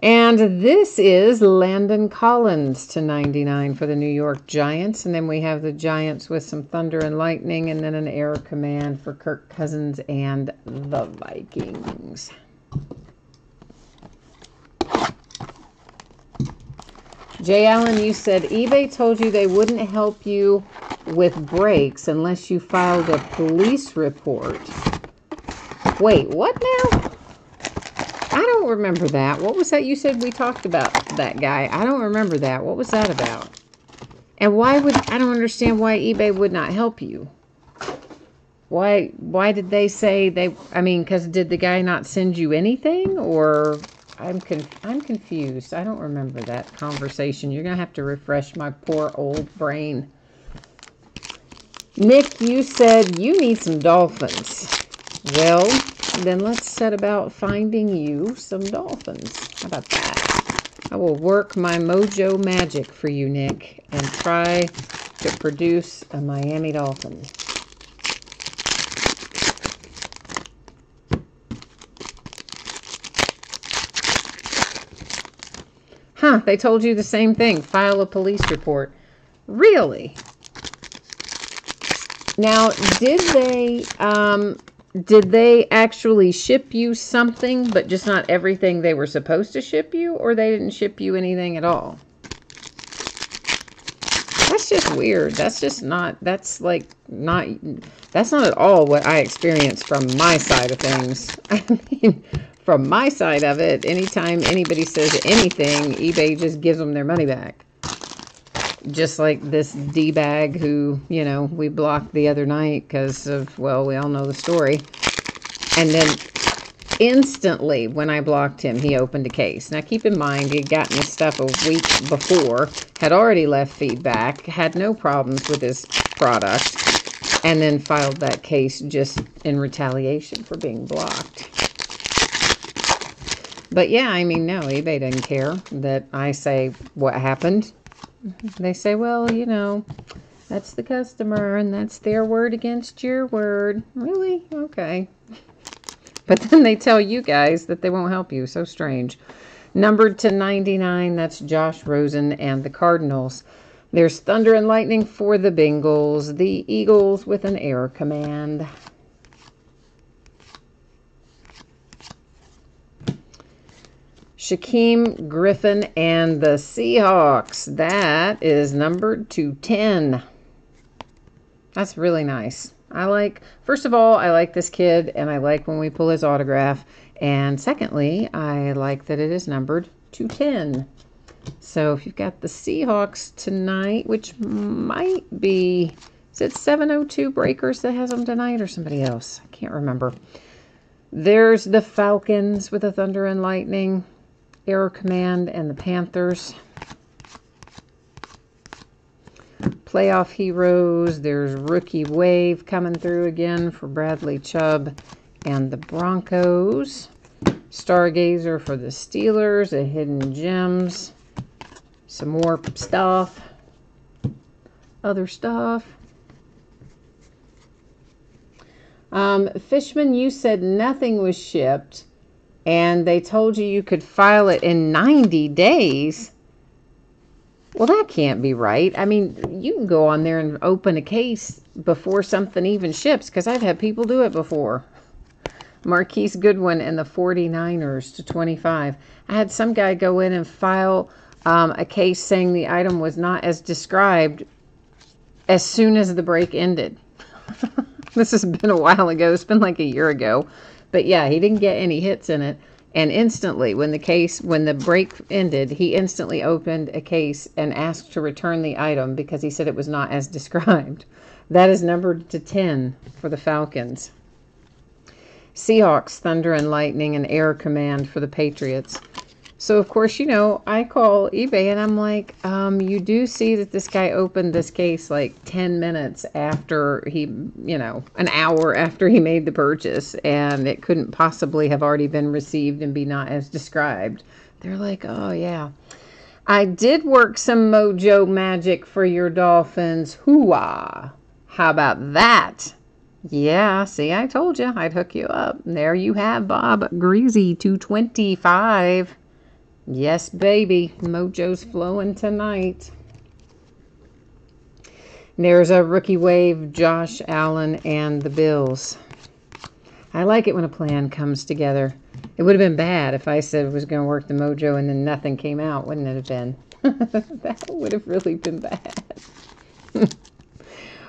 And this is Landon Collins /99 for the New York Giants. And then we have the Giants with some Thunder and Lightning and then an Air Command for Kirk Cousins and the Vikings. Jay Allen, you said eBay told you they wouldn't help you with breaks unless you filed a police report. Wait, what now? I don't remember that. What was that you said we talked about that guy? I don't remember that. What was that about? And why would, I don't understand why eBay would not help you. Why did they say they, I mean, because did the guy not send you anything? Or I'm confused. I don't remember that conversation. You're going to have to refresh my poor old brain. Nick, you said you need some dolphins. Well, then let's set about finding you some dolphins. How about that? I will work my mojo magic for you, Nick, and try to produce a Miami Dolphin. Huh, they told you the same thing. File a police report. Really? Now, did they actually ship you something, but just not everything they were supposed to ship you, or they didn't ship you anything at all? That's just weird. That's just not, that's like not, that's not at all what I experienced from my side of things. I mean, from my side of it, anytime anybody says anything, eBay just gives them their money back. Just like this D-bag who, you know, we blocked the other night because of, well, we all know the story. And then instantly when I blocked him, he opened a case. Now keep in mind, he had gotten his stuff a week before, had already left feedback, had no problems with his product, and then filed that case just in retaliation for being blocked. But yeah, I mean, no, eBay didn't care that I say what happened. They say, well, you know, that's the customer and that's their word against your word. Really? Okay. But then they tell you guys that they won't help you. So strange. Numbered /99, that's Josh Rosen and the Cardinals. There's Thunder and Lightning for the Bengals. The Eagles with an Air Command. Shaquem Griffin and the Seahawks. That is numbered /10. That's really nice. I like, first of all, I like this kid, and I like when we pull his autograph. And secondly, I like that it is numbered /10. So if you've got the Seahawks tonight, which might be, is it 702 Breakers that has them tonight or somebody else? I can't remember. There's the Falcons with the Thunder and Lightning. Air Command and the Panthers. Playoff Heroes. There's Rookie Wave coming through again for Bradley Chubb and the Broncos. Stargazer for the Steelers. A Hidden Gems. Some more stuff. Other stuff. Fishman, you said nothing was shipped. And they told you you could file it in 90 days. Well, that can't be right. I mean, you can go on there and open a case before something even ships, because I've had people do it before. Marquise Goodwin and the 49ers to 25. I had some guy go in and file a case saying the item was not as described as soon as the break ended. This has been a while ago. It's been like a year ago. But yeah, he didn't get any hits in it. And instantly, when the break ended, he instantly opened a case and asked to return the item because he said it was not as described. That is numbered to 10 for the Falcons. Seahawks, Thunder and Lightning, and Air Command for the Patriots. So, of course, you know, I call eBay and I'm like, you do see that this guy opened this case like 10 minutes after he, you know, an hour after he made the purchase, and it couldn't possibly have already been received and be not as described. They're like, oh, yeah. I did work some mojo magic for your Dolphins. Hoo-ah. How about that? Yeah, see, I told you I'd hook you up. There you have Bob Greasy 225. Yes, baby. Mojo's flowing tonight. There's a rookie wave, Josh Allen and the Bills. I like it when a plan comes together. It would have been bad if I said I was going to work the mojo and then nothing came out, wouldn't it have been? That would have really been bad.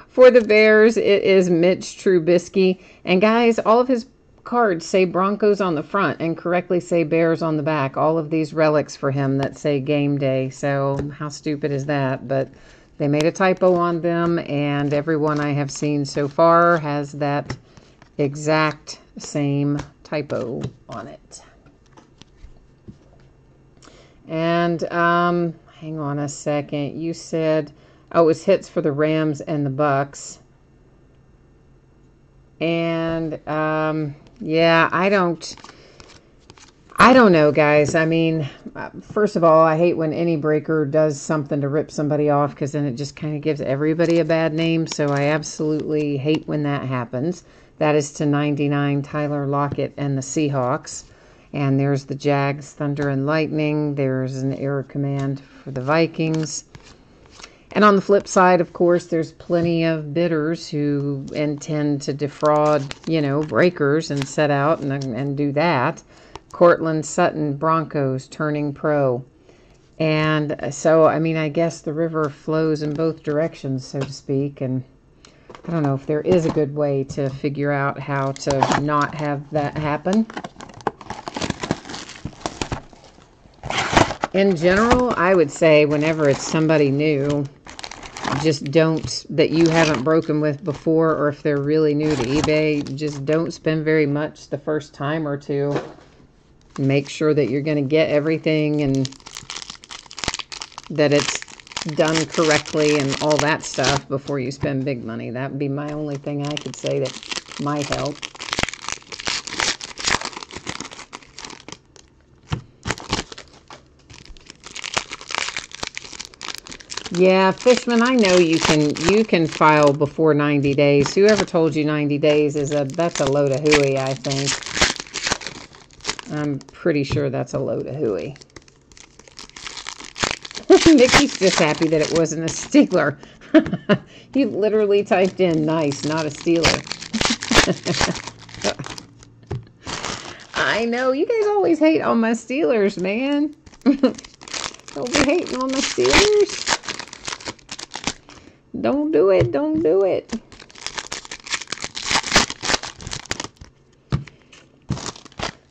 For the Bears, it is Mitch Trubisky. And guys, all of his cards say Broncos on the front and correctly say Bears on the back. All of these relics for him that say game day. So how stupid is that? But they made a typo on them, and everyone I have seen so far has that exact same typo on it. And hang on a second. You said, oh, it was hits for the Rams and the Bucks. And yeah, I don't know, guys. I mean, first of all, I hate when any breaker does something to rip somebody off, because then it just kind of gives everybody a bad name. So I absolutely hate when that happens. That is to 99, Tyler Lockett and the Seahawks. And there's the Jags, Thunder and Lightning. There's an Air Command for the Vikings. And on the flip side, of course, there's plenty of bidders who intend to defraud, you know, breakers and set out and do that. Cortland Sutton, Broncos, turning pro. And so, I mean, I guess the river flows in both directions, so to speak. And I don't know if there is a good way to figure out how to not have that happen. In general, I would say whenever it's somebody new, just don't, that you haven't broken with before, or if they're really new to eBay, just don't spend very much the first time or two. Make sure that you're going to get everything and that it's done correctly and all that stuff before you spend big money. That would be my only thing I could say that might help. Yeah, Fishman, I know you can file before 90 days. Whoever told you 90 days that's a load of hooey, I think. I'm pretty sure that's a load of hooey. Mickey's just happy that it wasn't a Steeler. He literally typed in nice, not a Steeler. I know, you guys always hate on my Steelers, man. Don't be hating on my Steelers. Don't do it. Don't do it.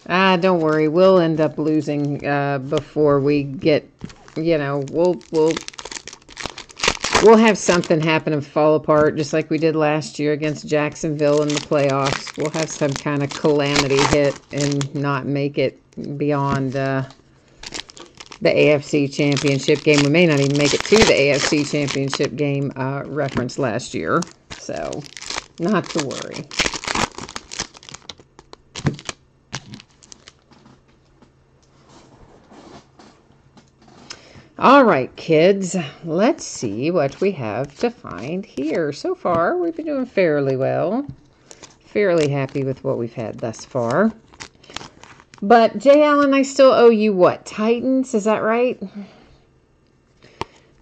Don't worry. We'll end up losing before we get, you know, we'll have something happen and fall apart just like we did last year against Jacksonville in the playoffs. We'll have some kind of calamity hit and not make it beyond the AFC Championship game. We may not even make it to the AFC Championship game referenced last year. So, not to worry. All right, kids. Let's see what we have to find here. So far, we've been doing fairly well. Fairly happy with what we've had thus far. But, Jay Allen, I still owe you what? Titans? Is that right?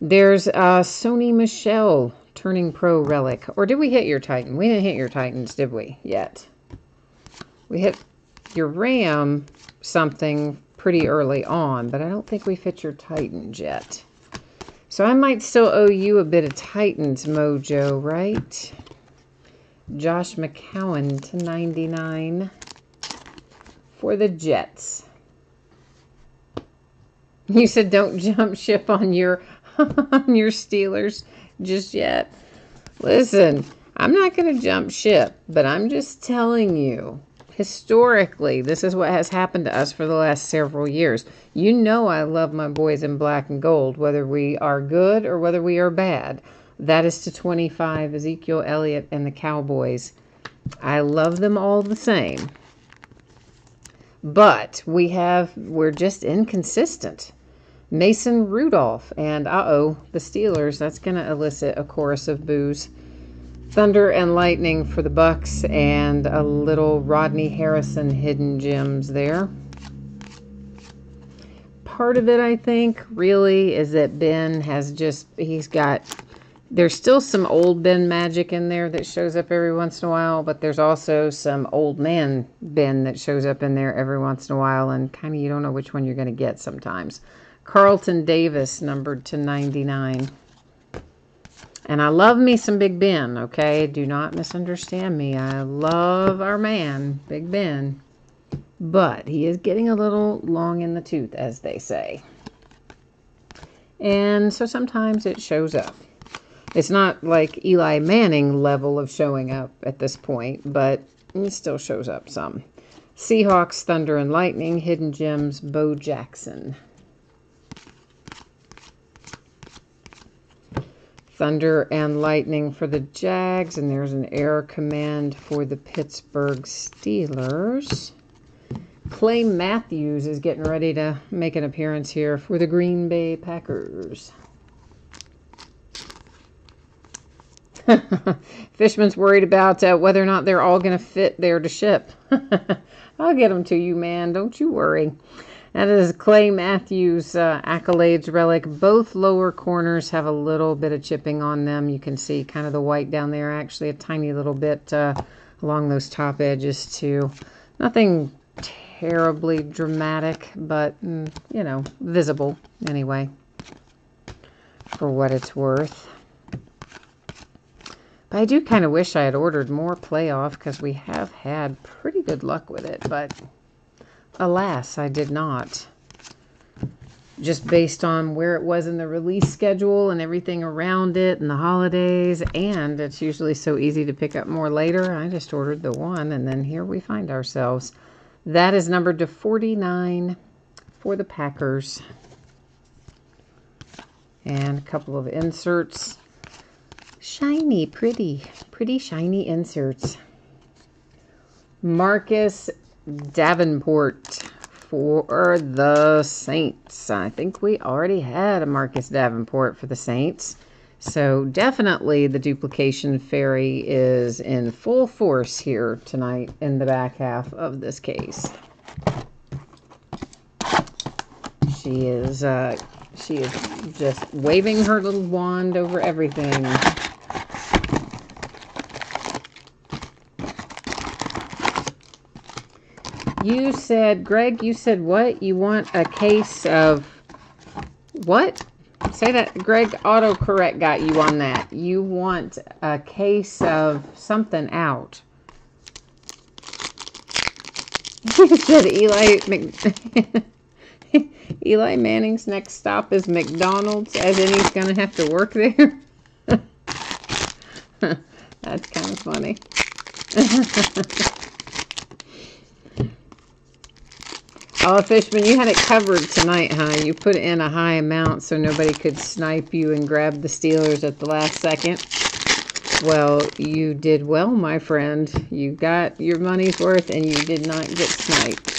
There's Sony Michelle Turning Pro Relic. Or did we hit your Titan? We didn't hit your Titans, did we? Yet. We hit your Ram something pretty early on, but I don't think we've hit your Titans yet. So I might still owe you a bit of Titans mojo, right? Josh McCown to 99 for the Jets. You said don't jump ship on your on your Steelers just yet. Listen, I'm not going to jump ship, but I'm just telling you, historically, this is what has happened to us for the last several years. You know I love my boys in black and gold, whether we are good or whether we are bad. That is to 25, Ezekiel Elliott and the Cowboys. I love them all the same. But we're just inconsistent. Mason Rudolph and the Steelers. That's going to elicit a chorus of boos. Thunder and Lightning for the Bucks, and a little Rodney Harrison hidden gems there. Part of it, I think, really is that Ben has there's still some old Ben magic in there that shows up every once in a while, but there's also some old man Ben that shows up in there every once in a while, and kind of you don't know which one you're going to get sometimes. Carlton Davis, numbered to 99. And I love me some Big Ben, okay? Do not misunderstand me. I love our man, Big Ben. But he is getting a little long in the tooth, as they say. And so sometimes it shows up. It's not like Eli Manning level of showing up at this point, but it still shows up some. Seahawks, Thunder and Lightning, Hidden Gems, Bo Jackson. Thunder and Lightning for the Jags, and there's an Air Command for the Pittsburgh Steelers. Clay Matthews is getting ready to make an appearance here for the Green Bay Packers. Fishman's worried about whether or not they're all going to fit there to ship. I'll get them to you, man. Don't you worry. That is Clay Matthews Accolades Relic. Both lower corners have a little bit of chipping on them. You can see kind of the white down there. Actually, a tiny little bit along those top edges, too. Nothing terribly dramatic, but, you know, visible anyway, for what it's worth. But I do kind of wish I had ordered more playoff because we have had pretty good luck with it, but alas, I did not. Just based on where it was in the release schedule and everything around it and the holidays, and it's usually so easy to pick up more later. I just ordered the one, and then here we find ourselves. That is numbered to 49 for the Packers. And a couple of inserts. Shiny, pretty shiny inserts. Marcus Davenport for the Saints. I think we already had a Marcus Davenport for the Saints. So definitely the duplication fairy is in full force here tonight in the back half of this case. She is just waving her little wand over everything. You said, Greg, you said what? You want a case of what? Say that. Greg, autocorrect got you on that. You want a case of something out. You said Eli Manning's next stop is McDonald's, as in he's going to have to work there. That's kind of funny. Oh, Fishman, you had it covered tonight, huh? You put in a high amount so nobody could snipe you and grab the Steelers at the last second. Well, you did well, my friend. You got your money's worth and you did not get sniped.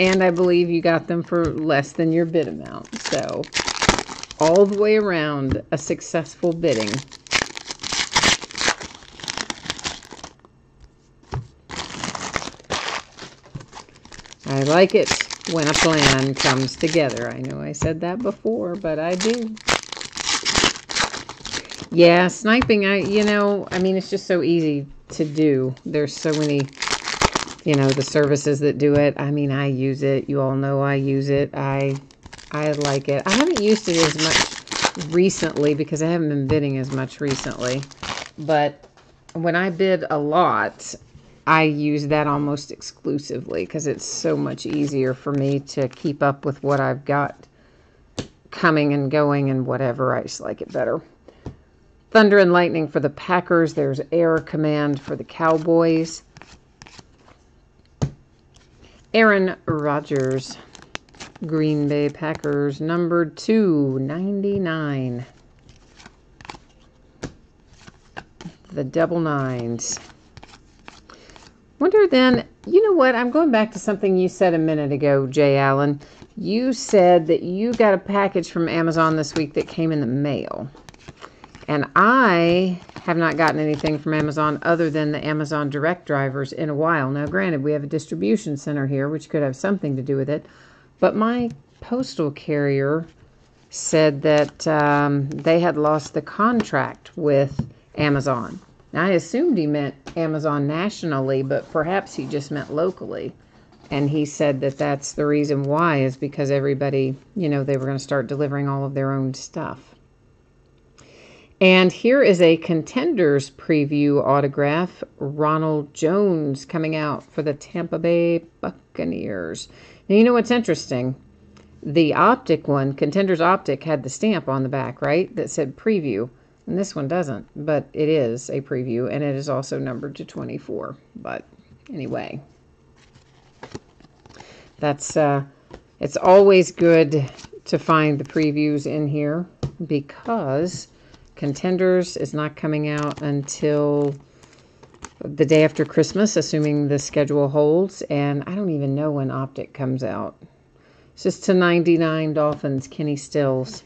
And I believe you got them for less than your bid amount. So, all the way around, a successful bidding. I like it when a plan comes together. I know I said that before, but I do. Yeah, sniping, I mean, it's just so easy to do. There's so many, the services that do it. I mean, I use it. You all know I use it. I like it. I haven't used it as much recently because I haven't been bidding as much recently. But when I bid a lot, I use that almost exclusively because it's so much easier for me to keep up with what I've got coming and going and whatever. I just like it better. Thunder and lightning for the Packers. There's air command for the Cowboys. Aaron Rodgers, Green Bay Packers, numbered 299. The double nines. Wonder then, you know what? I'm going back to something you said a minute ago, Jay Allen. You said that you got a package from Amazon this week that came in the mail. And I have not gotten anything from Amazon other than the Amazon Direct drivers in a while. Now, granted, we have a distribution center here, which could have something to do with it. But my postal carrier said that they had lost the contract with Amazon. Now, I assumed he meant Amazon nationally, but perhaps he just meant locally. And he said that that's the reason why, is because everybody, they were going to start delivering all of their own stuff. And here is a Contenders preview autograph. Ronald Jones coming out for the Tampa Bay Buccaneers. Now, you know what's interesting? The Optic one, Contenders Optic, had the stamp on the back, right? That said preview. And this one doesn't, but it is a preview, and it is also numbered to 24. But anyway, that's it's always good to find the previews in here because Contenders is not coming out until the day after Christmas, assuming the schedule holds. And I don't even know when Optic comes out. It's just to 99 Dolphins, Kenny Stills.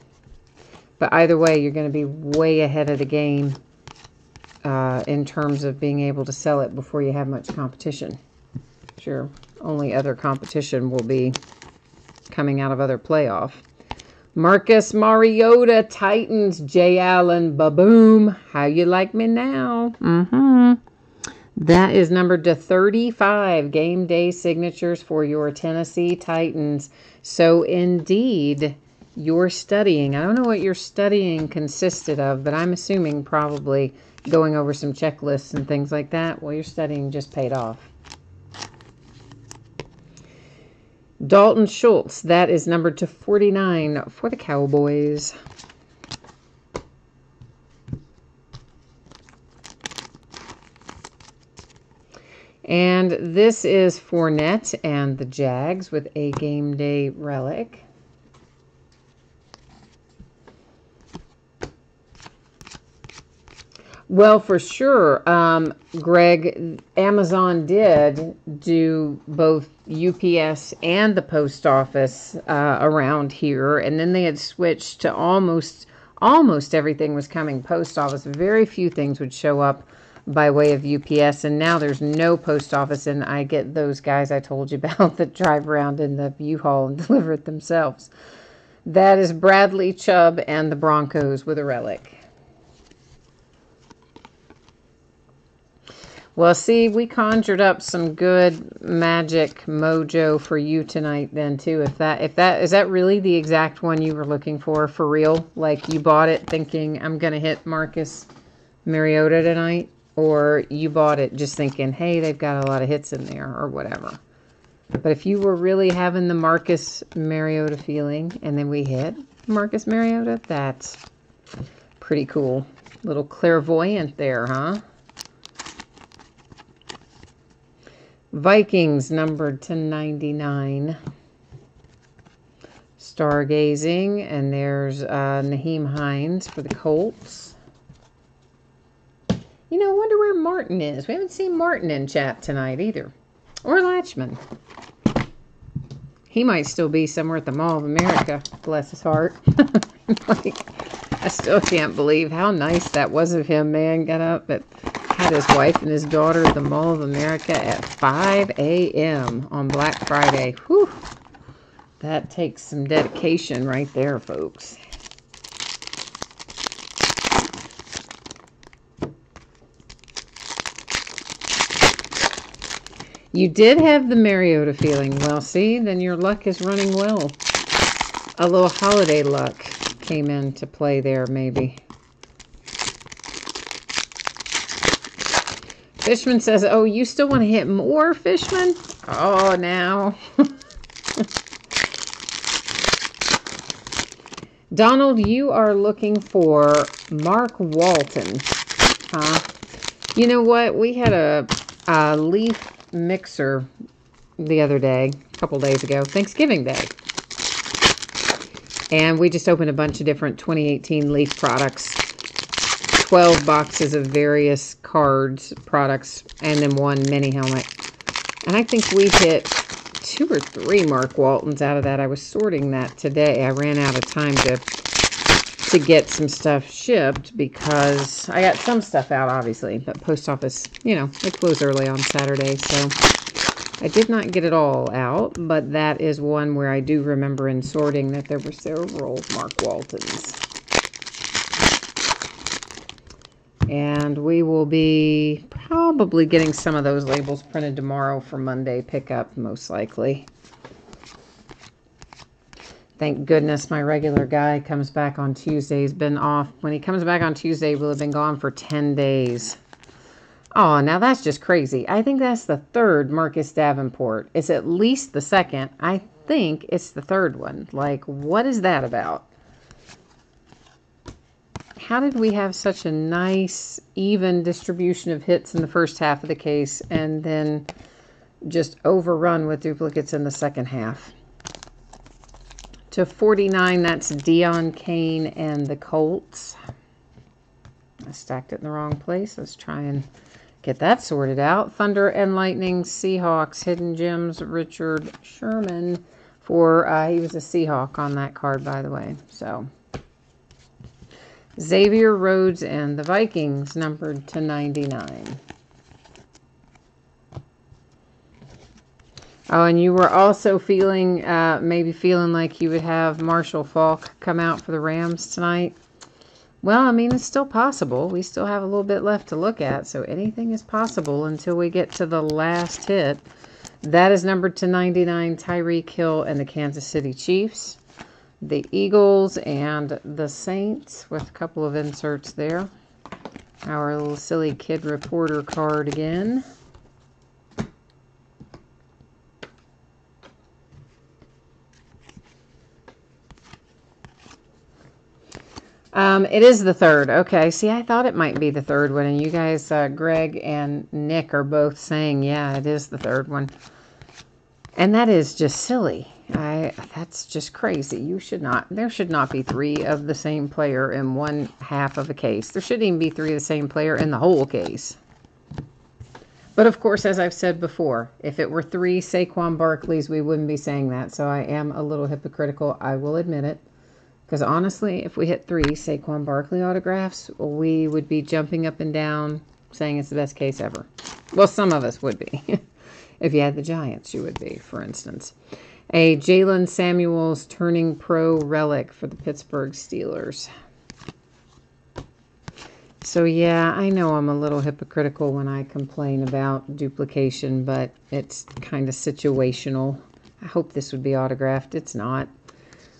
But either way, you're going to be way ahead of the game in terms of being able to sell it before you have much competition. Sure, only other competition will be coming out of other playoff. Marcus Mariota, Titans, Jay Allen, ba-boom. How you like me now? That is numbered to 35 game day signatures for your Tennessee Titans. So indeed, you're studying. I don't know what your studying consisted of, but I'm assuming probably going over some checklists and things like that. Well, your studying just paid off. Dalton Schultz, that is numbered to 49 for the Cowboys. And this is Fournette and the Jags with a game day relic. Well, for sure, Greg, Amazon did do both UPS and the post office around here, and then they had switched to almost everything was coming post office. Very few things would show up by way of UPS, and now there's no post office, and I get those guys I told you about that drive around in the U-Haul and deliver it themselves. That is Bradley Chubb and the Broncos with a relic. Well, see, we conjured up some good magic mojo for you tonight then, too. Is that really the exact one you were looking for real? Like, you bought it thinking, I'm going to hit Marcus Mariota tonight? Or you bought it just thinking, hey, they've got a lot of hits in there, or whatever. But if you were really having the Marcus Mariota feeling, and then we hit Marcus Mariota, that's pretty cool. Little clairvoyant there, huh? Vikings numbered to 99. Stargazing, and there's Naheem Hines for the Colts. You know, I wonder where Martin is. We haven't seen Martin in chat tonight either. Or Latchman. He might still be somewhere at the Mall of America. Bless his heart. I still can't believe how nice that was of him, man. Got up at... had his wife and his daughter at the Mall of America at 5 a.m. on Black Friday. Whew. That takes some dedication right there, folks. You did have the Mariota feeling. Well, see, then your luck is running well. A little holiday luck came into play there, maybe. Fishman says, oh, you still want to hit more, Fishman? Oh, now. Donald, you are looking for Mark Walton. Huh? You know what? We had a leaf mixer the other day, a couple days ago, Thanksgiving Day. And we just opened a bunch of different 2018 leaf products. 12 boxes of various cards, products, and then one mini helmet. And I think we hit 2 or 3 Mark Waltons out of that. I was sorting that today. I ran out of time to get some stuff shipped because I got some stuff out, obviously. But post office, you know, they close early on Saturday, so I did not get it all out. But that is one where I do remember in sorting that there were several Mark Waltons. And we will be probably getting some of those labels printed tomorrow for Monday pickup, most likely. Thank goodness my regular guy comes back on Tuesday. He's been off. When he comes back on Tuesday, we'll have been gone for 10 days. Oh, now that's just crazy. I think that's the third Marcus Davenport. It's at least the second. I think it's the third one. Like, what is that about? How did we have such a nice, even distribution of hits in the first half of the case and then just overrun with duplicates in the second half? To 49, that's Dion Kane and the Colts. I stacked it in the wrong place. Let's try and get that sorted out. Thunder and Lightning, Seahawks, Hidden Gems, Richard Sherman. He was a Seahawk on that card, by the way. So Xavier Rhodes and the Vikings, numbered to 99. Oh, and you were also feeling, maybe feeling like you would have Marshall Faulk come out for the Rams tonight. Well, I mean, it's still possible. We still have a little bit left to look at, so anything is possible until we get to the last hit. That is numbered to 99, Tyreek Hill and the Kansas City Chiefs. The Eagles and the Saints with a couple of inserts there. Our little silly kid reporter card again. It is the third. Okay, see, I thought it might be the third one, and you guys, Greg and Nick, are both saying, yeah, it is the third one. And that is just silly. That's just crazy. There should not be 3 of the same player in one half of a case. There shouldn't even be 3 of the same player in the whole case. But of course, as I've said before, if it were 3 Saquon Barkleys, we wouldn't be saying that. So I am a little hypocritical. I will admit it. Because honestly, if we hit 3 Saquon Barkley autographs, we would be jumping up and down saying it's the best case ever. Well, some of us would be. If you had the Giants, you would be, for instance. A Jalen Samuels turning pro relic for the Pittsburgh Steelers. So yeah, I know I'm a little hypocritical when I complain about duplication, but it's kind of situational. I hope this would be autographed. It's not.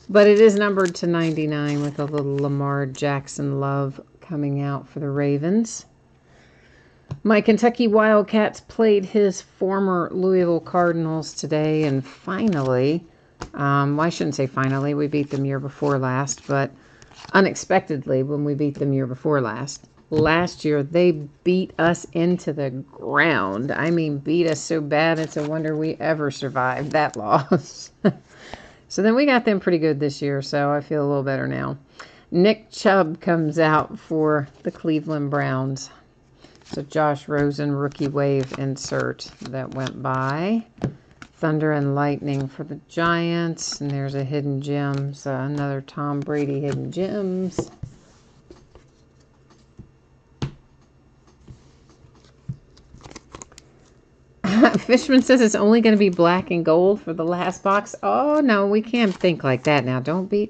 But it is numbered to 99 with a little Lamar Jackson love coming out for the Ravens. My Kentucky Wildcats played his former Louisville Cardinals today, and finally, well, I shouldn't say finally, we beat them year before last, but unexpectedly when we beat them year before last. Last year, they beat us into the ground. I mean, beat us so bad, it's a wonder we ever survived that loss. So then we got them pretty good this year, so I feel a little better now. Nick Chubb comes out for the Cleveland Browns. So Josh Rosen, rookie wave insert that went by. Thunder and Lightning for the Giants. And there's a Hidden Gems, another Tom Brady Hidden Gems. Fishman says it's only going to be black and gold for the last box. Oh, no, we can't think like that now. Don't be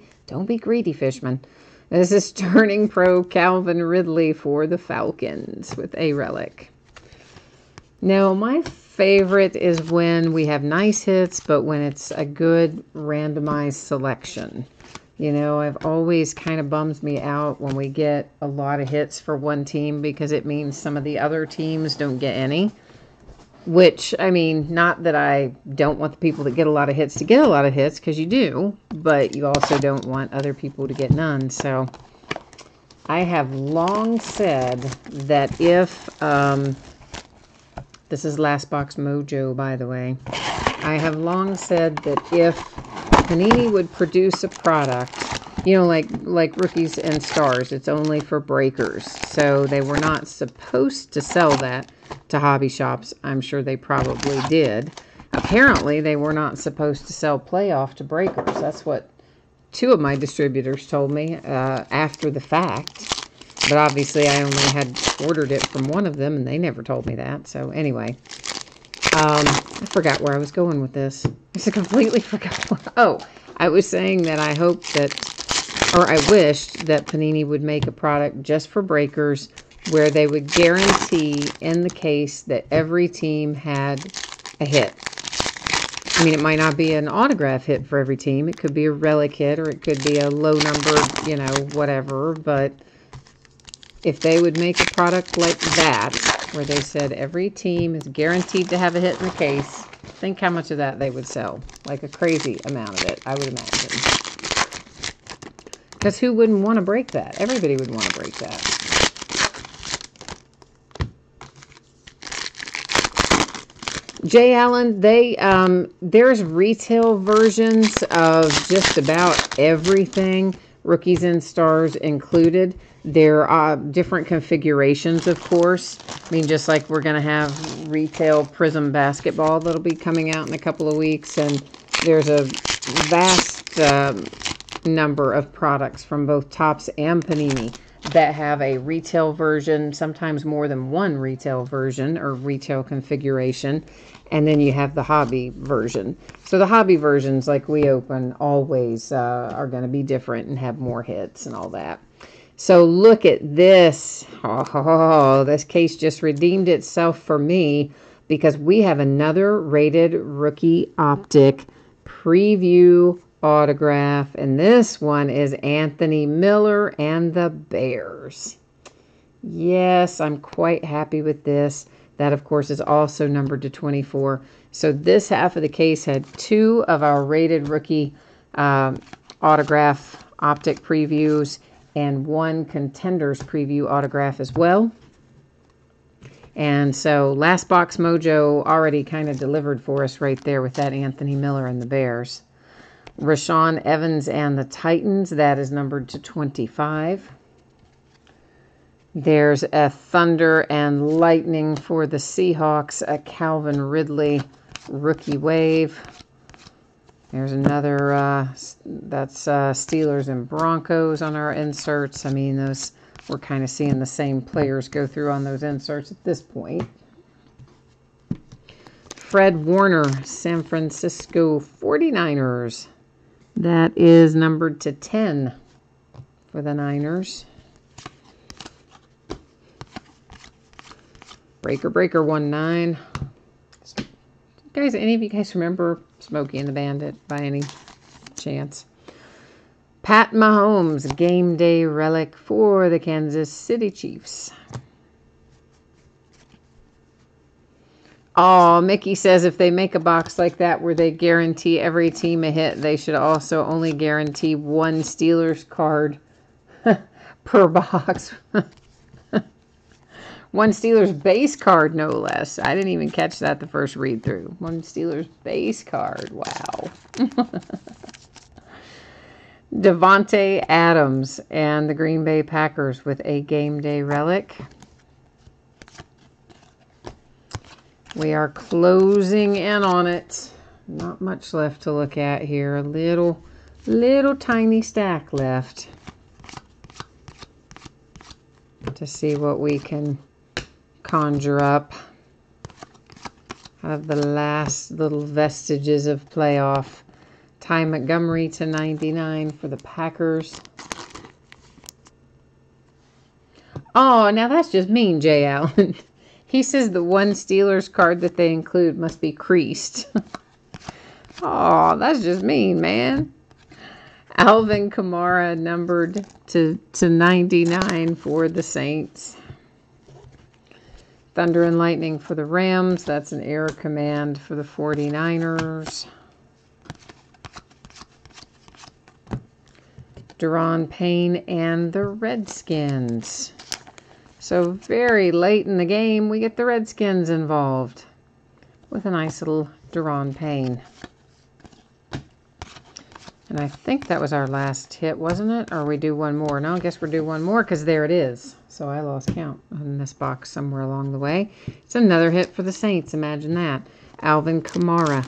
greedy, Fishman. This is turning pro Calvin Ridley for the Falcons with a relic. Now, my favorite is when we have nice hits, but when it's a good randomized selection. You know, I've always kind of bums me out when we get a lot of hits for one team because it means some of the other teams don't get any. Which, I mean, not that I don't want the people that get a lot of hits to get a lot of hits, because you do, but you also don't want other people to get none. So I have long said that if, this is Last Box Mojo, by the way, I have long said that if Panini would produce a product, you know, like Rookies and Stars, it's only for breakers. So they were not supposed to sell that to hobby shops. I'm sure they probably did. Apparently, they were not supposed to sell playoff to breakers. That's what two of my distributors told me after the fact. But obviously, I only had ordered it from one of them, and they never told me that. So anyway, I forgot where I was going with this. I completely forgot. Oh, I was saying that I hope that, or I wished that Panini would make a product just for breakers where they would guarantee in the case that every team had a hit. I mean, it might not be an autograph hit for every team. It could be a relic hit, or it could be a low numbered, you know, whatever. But if they would make a product like that, where they said every team is guaranteed to have a hit in the case, think how much of that they would sell. Like a crazy amount of it, I would imagine. Because who wouldn't want to break that? Everybody would want to break that. Jay Allen, there's retail versions of just about everything, Rookies and Stars included. There are different configurations, of course. I mean, just like we're going to have retail Prism basketball that'll be coming out in a couple of weeks. And there's a vast number of products from both Topps and Panini that have a retail version, sometimes more than one retail version or retail configuration. And then you have the hobby version. So the hobby versions, like we open, always are going to be different and have more hits and all that. So look at this. Oh, this case just redeemed itself for me because we have another rated rookie optic preview autograph. And this one is Anthony Miller and the Bears. Yes, I'm quite happy with this. That, of course, is also numbered to 24. So this half of the case had two of our rated rookie autograph optic previews and one Contenders preview autograph as well. And so Last Box Mojo already kind of delivered for us right there with that Anthony Miller and the Bears. Rashaan Evans and the Titans, that is numbered to 25. There's a Thunder and Lightning for the Seahawks, a Calvin Ridley rookie wave. There's another, that's Steelers and Broncos on our inserts. I mean, those, we're kind of seeing the same players go through on those inserts at this point. Fred Warner, San Francisco 49ers. That is numbered to 10 for the Niners. Breaker 19. Guys, any of you guys remember Smokey and the Bandit by any chance? Pat Mahomes, game day relic for the Kansas City Chiefs. Oh, Mickey says if they make a box like that where they guarantee every team a hit, they should also only guarantee one Steelers card per box. One Steelers base card, no less. I didn't even catch that the first read through. One Steelers base card. Wow. Devontae Adams and the Green Bay Packers with a game day relic. We are closing in on it. Not much left to look at here. A little tiny stack left to see what we can conjure up out of the last little vestiges of playoff. Ty Montgomery to 99 for the Packers. Oh, now that's just mean, Jay Allen. He says the one Steelers card that they include must be creased. Oh, that's just mean, man. Alvin Kamara numbered to 99 for the Saints. Thunder and Lightning for the Rams. That's an Air Command for the 49ers. Deron Payne and the Redskins. So very late in the game, we get the Redskins involved with a nice little Deron Payne. And I think that was our last hit, wasn't it? Or we do one more? No, I guess we'll do one more because there it is. So I lost count on this box somewhere along the way. It's another hit for the Saints. Imagine that. Alvin Kamara.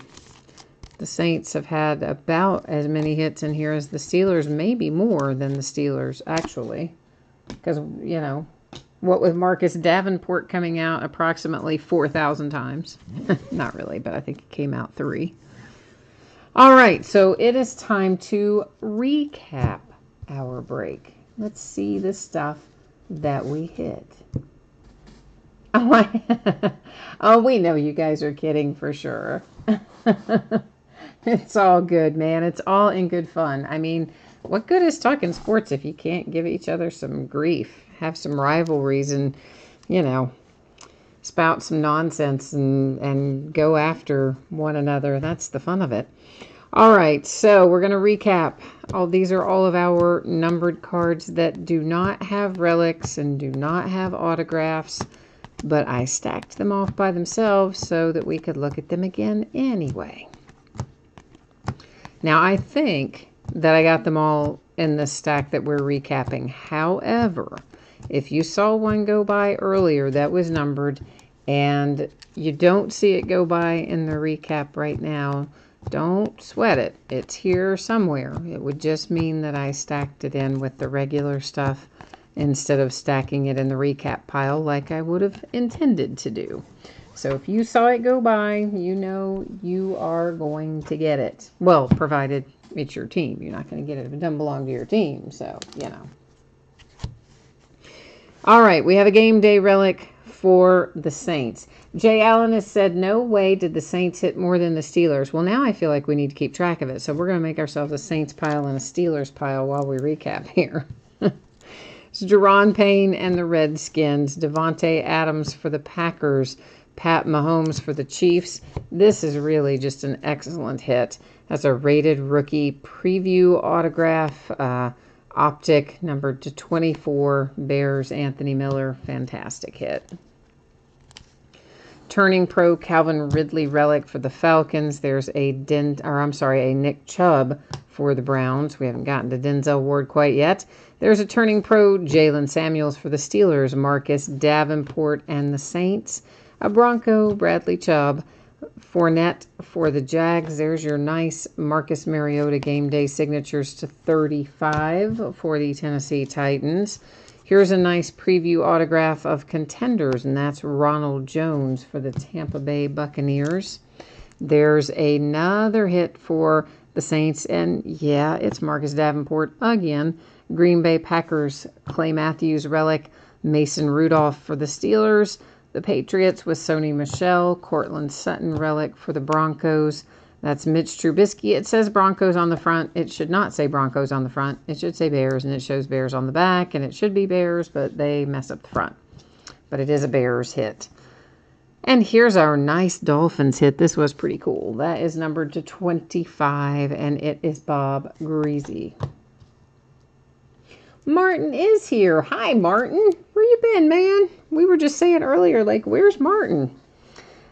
The Saints have had about as many hits in here as the Steelers, maybe more than the Steelers, actually. Because, you know, what with Marcus Davenport coming out approximately 4,000 times. Not really, but I think it came out 3. All right, so it is time to recap our break. Let's see the stuff that we hit. Oh, we know you guys are kidding for sure. It's all good, man. It's all in good fun. I mean, what good is talking sports if you can't give each other some grief, have some rivalries, and, you know, spout some nonsense and go after one another? That's the fun of it. All right, so we're going to recap. These are all of our numbered cards that do not have relics and do not have autographs, but I stacked them off by themselves so that we could look at them again anyway. Now, I think that I got them all in the stack that we're recapping. However, if you saw one go by earlier that was numbered and you don't see it go by in the recap right now, don't sweat it. It's here somewhere. It would just mean that I stacked it in with the regular stuff instead of stacking it in the recap pile like I would have intended to do. So if you saw it go by, you know you are going to get it. Well, provided it's your team. You're not going to get it if it doesn't belong to your team. So, you know. All right, we have a game day relic for the Saints. Jay Allen has said, no way did the Saints hit more than the Steelers. Well, now I feel like we need to keep track of it. So we're going to make ourselves a Saints pile and a Steelers pile while we recap here. It's Deron Payne and the Redskins. Devontae Adams for the Packers. Pat Mahomes for the Chiefs. This is really just an excellent hit. That's a rated rookie preview autograph. Optic numbered to 24. Bears, Anthony Miller. Fantastic hit. Turning pro Calvin Ridley relic for the Falcons. There's a Nick Chubb for the Browns. We haven't gotten to Denzel Ward quite yet. There's a turning pro Jalen Samuels for the Steelers. Marcus Davenport and the Saints. A Bronco Bradley Chubb. Fournette for the Jags. There's your nice Marcus Mariota game day signatures to 35 for the Tennessee Titans. Here's a nice preview autograph of contenders, and that's Ronald Jones for the Tampa Bay Buccaneers. There's another hit for the Saints, and yeah, it's Marcus Davenport again. Green Bay Packers, Clay Matthews relic, Mason Rudolph for the Steelers. The Patriots with Sony Michel, Cortland Sutton relic for the Broncos. That's Mitch Trubisky. It says Broncos on the front. It should not say Broncos on the front. It should say Bears, and it shows Bears on the back, and it should be Bears, but they mess up the front. But it is a Bears hit. And here's our nice Dolphins hit. This was pretty cool. That is numbered to 25, and it is Bob Greasy. Martin is here. Hi, Martin. Where you been, man? We were just saying earlier, like, where's Martin?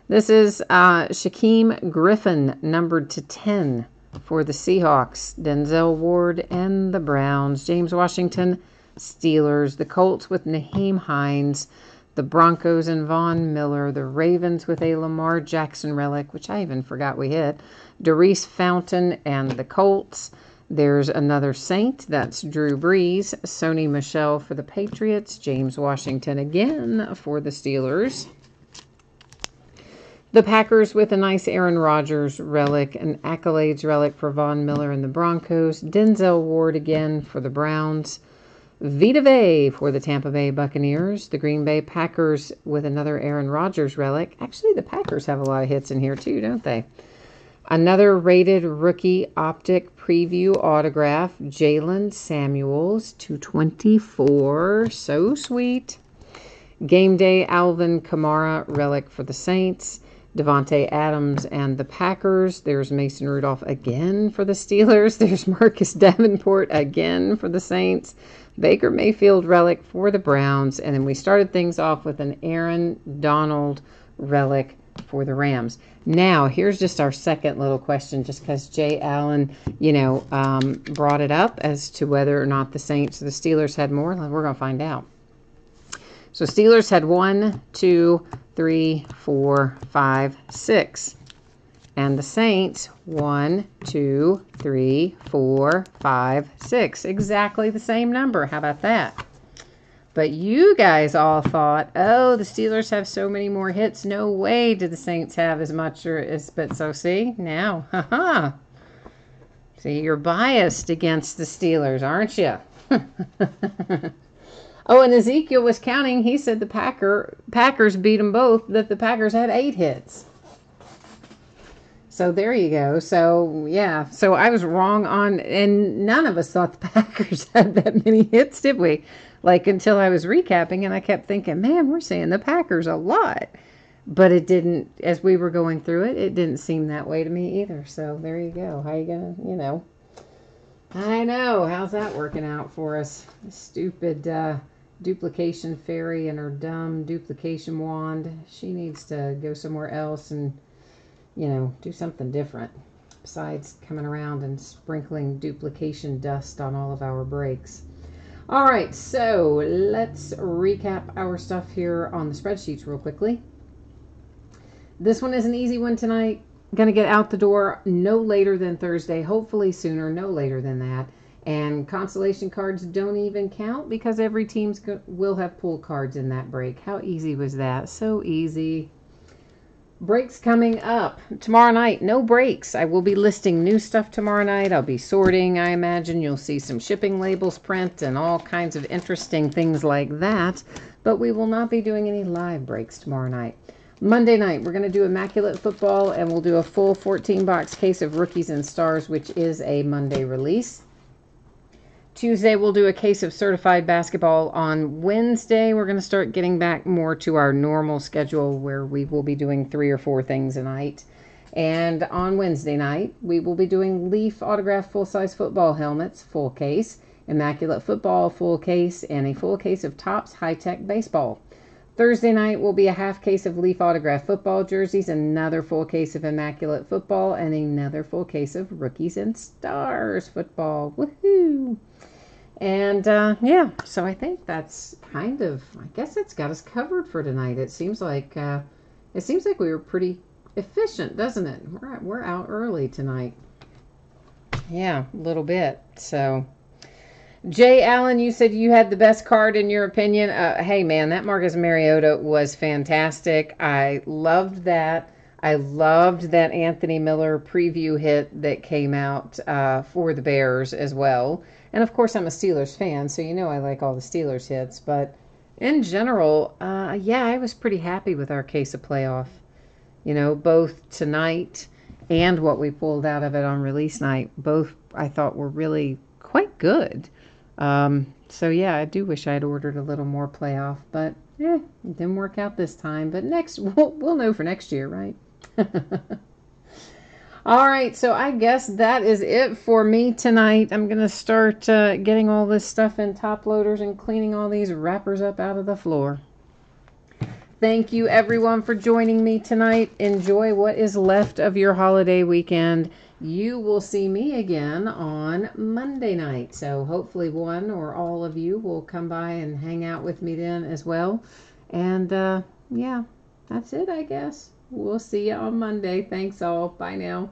This is Shaquem Griffin, numbered to 10 for the Seahawks. Denzel Ward and the Browns. James Washington, Steelers. The Colts with Naheem Hines. The Broncos and Von Miller. The Ravens with a Lamar Jackson relic, which I even forgot we hit. Darius Fountain and the Colts. There's another Saint. That's Drew Brees. Sony Michel for the Patriots. James Washington again for the Steelers. The Packers with a nice Aaron Rodgers relic. An accolades relic for Von Miller and the Broncos. Denzel Ward again for the Browns. Vita Vea for the Tampa Bay Buccaneers. The Green Bay Packers with another Aaron Rodgers relic. Actually, the Packers have a lot of hits in here too, don't they? Another rated rookie optic preview autograph. Jalen Samuels, 224. So sweet. Game day Alvin Kamara relic for the Saints. Devontae Adams and the Packers. There's Mason Rudolph again for the Steelers. There's Marcus Davenport again for the Saints. Baker Mayfield relic for the Browns. And then we started things off with an Aaron Donald relic for the Rams. Now, here's just our second little question, just because Jay Allen, brought it up as to whether or not the Saints or the Steelers had more. We're going to find out. So Steelers had 1, 2, 3, 4, 5, 6. And the Saints, 1, 2, 3, 4, 5, 6. Exactly the same number. How about that? But you guys all thought, oh, the Steelers have so many more hits. No way did the Saints have as much but so see, now, haha. See, you're biased against the Steelers, aren't you? Oh, and Ezekiel was counting. He said the Packers beat them both, that the Packers had 8 hits. So there you go. So, yeah. So I was wrong and none of us thought the Packers had that many hits, did we? Like, until I was recapping, and I kept thinking, man, we're saying the Packers a lot. But it didn't, as we were going through it, it didn't seem that way to me either. So there you go. How you going to, I know. How's that working out for us? Stupid duplication fairy and her dumb duplication wand. She needs to go somewhere else and, do something different besides coming around and sprinkling duplication dust on all of our breaks. All right, so let's recap our stuff here on the spreadsheets real quickly. This one is an easy one tonight. Going to get out the door no later than Thursday, hopefully sooner, no later than that. And consolation cards don't even count because every team will have pull cards in that break. How easy was that? So easy. Breaks coming up tomorrow night. No breaks. I will be listing new stuff tomorrow night. I'll be sorting. I imagine you'll see some shipping labels print and all kinds of interesting things like that. But we will not be doing any live breaks tomorrow night. Monday night, we're going to do Immaculate Football, and we'll do a full 14-box case of Rookies and Stars, which is a Monday release. Tuesday, we'll do a case of Certified Basketball. On Wednesday, we're going to start getting back more to our normal schedule where we will be doing 3 or 4 things a night. And on Wednesday night, we will be doing Leaf Autograph Full-Size Football Helmets, full case, Immaculate Football, full case, and a full case of Topps High-Tech Baseball. Thursday night will be a half case of Leaf Autograph Football jerseys, another full case of Immaculate Football, and another full case of Rookies and Stars Football. Woohoo! And, so I think that's I guess it's got us covered for tonight. It seems like we were pretty efficient, doesn't it? We're out early tonight. Yeah, a little bit. So, Jay Allen, you said you had the best card in your opinion. Hey, man, that Marcus Mariota was fantastic. I loved that. I loved that Anthony Miller preview hit that came out for the Bears as well. And, of course, I'm a Steelers fan, so I like all the Steelers hits. But in general, I was pretty happy with our case of playoff. Both tonight and what we pulled out of it on release night, both I thought were really quite good. I do wish I'd ordered a little more playoff. But, it didn't work out this time. But next, we'll know for next year, right? All right, so I guess that is it for me tonight. I'm going to start getting all this stuff in top loaders and cleaning all these wrappers up out of the floor. Thank you, everyone, for joining me tonight. Enjoy what is left of your holiday weekend. You will see me again on Monday night. So hopefully one or all of you will come by and hang out with me then as well. And, that's it, I guess. We'll see you on Monday. Thanks all. Bye now.